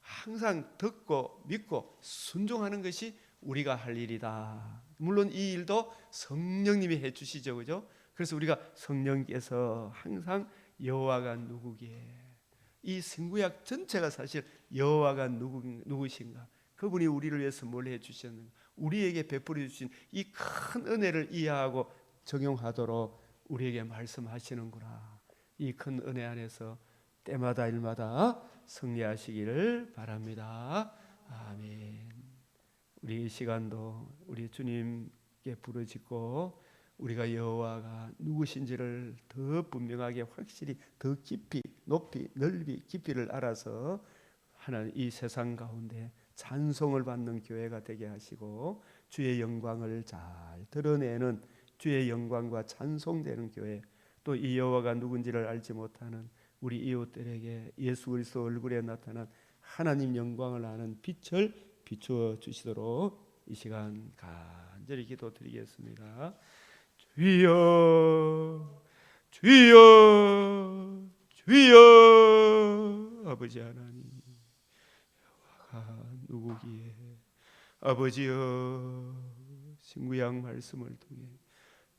항상 듣고 믿고 순종하는 것이 우리가 할 일이다. 물론 이 일도 성령님이 해주시죠, 그죠? 그래서 우리가 성령께서 항상 여호와가 누구기에 이 신구약 전체가 사실 여호와가 누구신가? 그분이 우리를 위해서 뭘 해주셨는가? 우리에게 베풀어 주신 이 큰 은혜를 이해하고 적용하도록 우리에게 말씀하시는구나. 이 큰 은혜 안에서 때마다 일마다 승리하시기를 바랍니다. 아멘. 우리 이 시간도 우리 주님께 부르짖고 우리가 여호와가 누구신지를 더 분명하게 확실히 더 깊이 높이 넓이 깊이를 알아서 하나님 이 세상 가운데 찬송을 받는 교회가 되게 하시고 주의 영광을 잘 드러내는 주의 영광과 찬송되는 교회, 또 이 여호와가 누군지를 알지 못하는 우리 이웃들에게 예수 그리스도 얼굴에 나타난 하나님 영광을 아는 빛을 비추어 주시도록 이 시간 간절히 기도드리겠습니다. 주여 주여 주여. 아버지 하나님, 누구기에. 아버지여, 신구약 말씀을 통해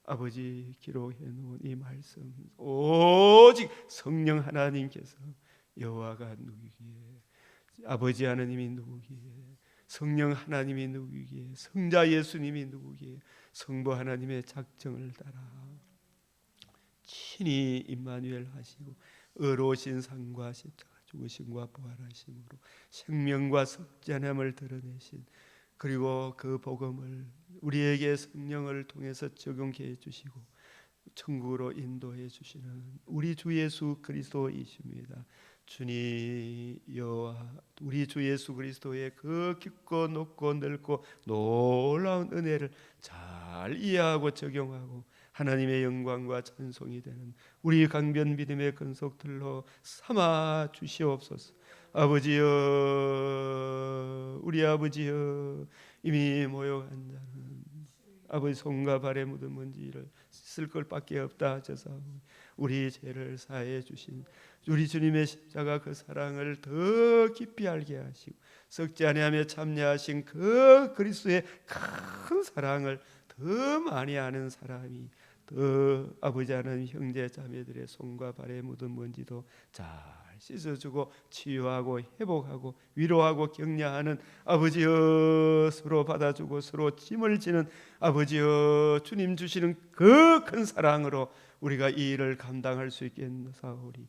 아버지 기록해 놓은 이 말씀, 오직 성령 하나님께서 여호와가 누구기에, 아버지 하나님이 누구기에, 성령 하나님이 누구기에, 성자 예수님이 누구기에, 성부 하나님의 작정을 따라 친히 임마누엘 하시고 의로우신 상과 십자가 죽으심과 부활하심으로 생명과 석전함을 드러내신, 그리고 그 복음을 우리에게 성령을 통해서 적용케 해주시고 천국으로 인도해 주시는 우리 주 예수 그리스도이십니다. 주님 여호와, 우리 주 예수 그리스도의 그 깊고 높고 넓고 놀라운 은혜를 잘 이해하고 적용하고 하나님의 영광과 찬송이 되는 우리 강변 믿음의 근속들로 삼아 주시옵소서. 아버지여, 우리 아버지여, 이미 모욕한 자는 아버지 손과 발에 묻은 먼지를 씻을 것밖에 없다 하셔서 우리 죄를 사해 주신 우리 주님의 십자가 그 사랑을 더 깊이 알게 하시고 썩지 아니하며 참여하신 그 그리스도의 큰 사랑을 더 많이 아는 사람이 더 아버지 하나님 형제 자매들의 손과 발에 묻은 먼지도 잘 씻어주고 치유하고 회복하고 위로하고 격려하는 아버지여, 서로 받아주고 서로 짐을 지는 아버지여, 주님 주시는 그 큰 사랑으로 우리가 이 일을 감당할 수 있겠사오니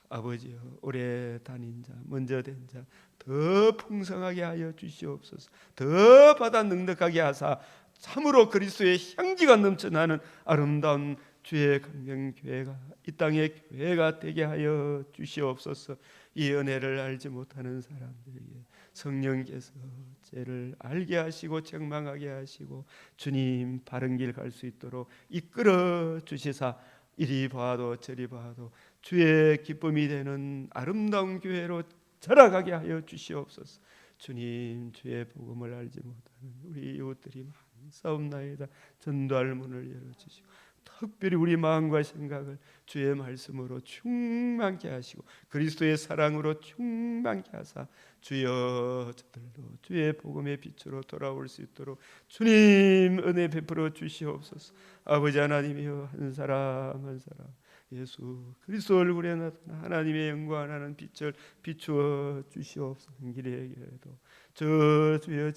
아버지여, 오래 다닌 자, 먼저 된 자 더 풍성하게 하여 주시옵소서. 더 받아 넉넉하게 하사 참으로 그리스도의 향기가 넘쳐나는 아름다운 주의 강명교회가 이 땅의 교회가 되게 하여 주시옵소서. 이 은혜를 알지 못하는 사람들에게 성령께서 죄를 알게 하시고 책망하게 하시고 주님 바른 길 갈 수 있도록 이끌어 주시사 이리 봐도 저리 봐도 주의 기쁨이 되는 아름다운 교회로 자라가게 하여 주시옵소서. 주님, 주의 복음을 알지 못하는 우리 이웃들이 싸움나이다. 전도할 문을 열어주시고 특별히 우리 마음과 생각을 주의 말씀으로 충만케 하시고 그리스도의 사랑으로 충만케 하사 주여, 저들도 주의 복음의 빛으로 돌아올 수 있도록 주님 은혜 베풀어 주시옵소서. 아버지 하나님이여, 한 사람 한 사람 예수 그리스도 얼굴에 나타나 하나님의 영광 하는 빛을 비추어 주시옵소서. 길에게도 저 주여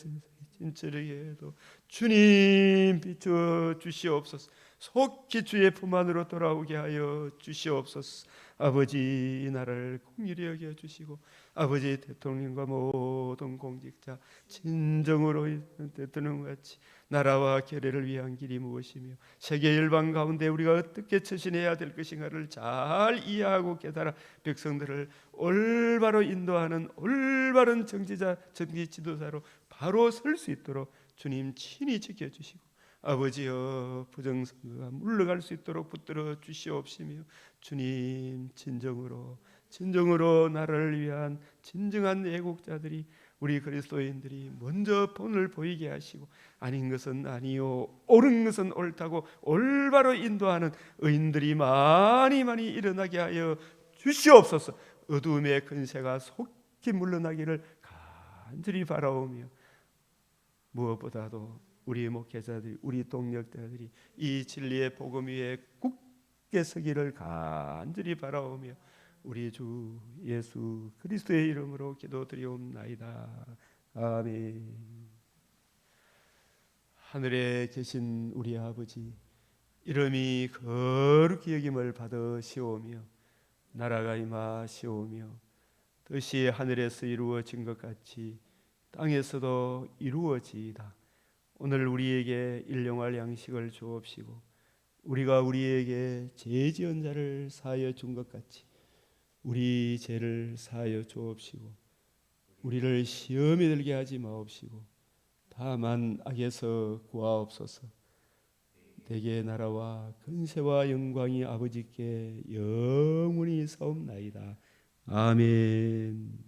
진철에게도 주님 비추어 주시옵소서. 속히 주의 품 안으로 돌아오게 하여 주시옵소서. 아버지, 이 나라를 공의히 여겨 주시고 아버지 대통령과 모든 공직자 진정으로 대통령같이 나라와 교회를 위한 길이 무엇이며 세계 열방 가운데 우리가 어떻게 처신해야 될 것인가를 잘 이해하고 깨달아 백성들을 올바로 인도하는 올바른 정치자, 정치 지도자로 바로 설 수 있도록 주님 친히 지켜주시고 아버지여, 부정선거가 물러갈 수 있도록 붙들어 주시옵시며 주님, 진정으로 나라를 위한 진정한 애국자들이 우리 그리스도인들이 먼저 본을 보이게 하시고 아닌 것은 아니요 옳은 것은 옳다고 올바로 인도하는 의인들이 많이 일어나게 하여 주시옵소서. 어두움의 근세가 속히 물러나기를 간절히 바라오며 무엇보다도 우리 목회자들이, 우리 동력자들이 이 진리의 복음 위에 굳게 서기를 간절히 바라오며 우리 주 예수 그리스도의 이름으로 기도드리옵나이다. 아멘. 하늘에 계신 우리 아버지, 이름이 거룩히 여김을 받으시오며 나라가 임하시오며 뜻이 하늘에서 이루어진 것 같이 땅에서도 이루어지이다. 오늘 우리에게 일용할 양식을 주옵시고 우리가 우리에게 죄 지은 자를 사하여 준 것 같이 우리 죄를 사하여 주옵시고 우리를 시험에 들게 하지 마옵시고 다만 악에서 구하옵소서. 대개 나라와 근세와 영광이 아버지께 영원히 사옵나이다. 아멘.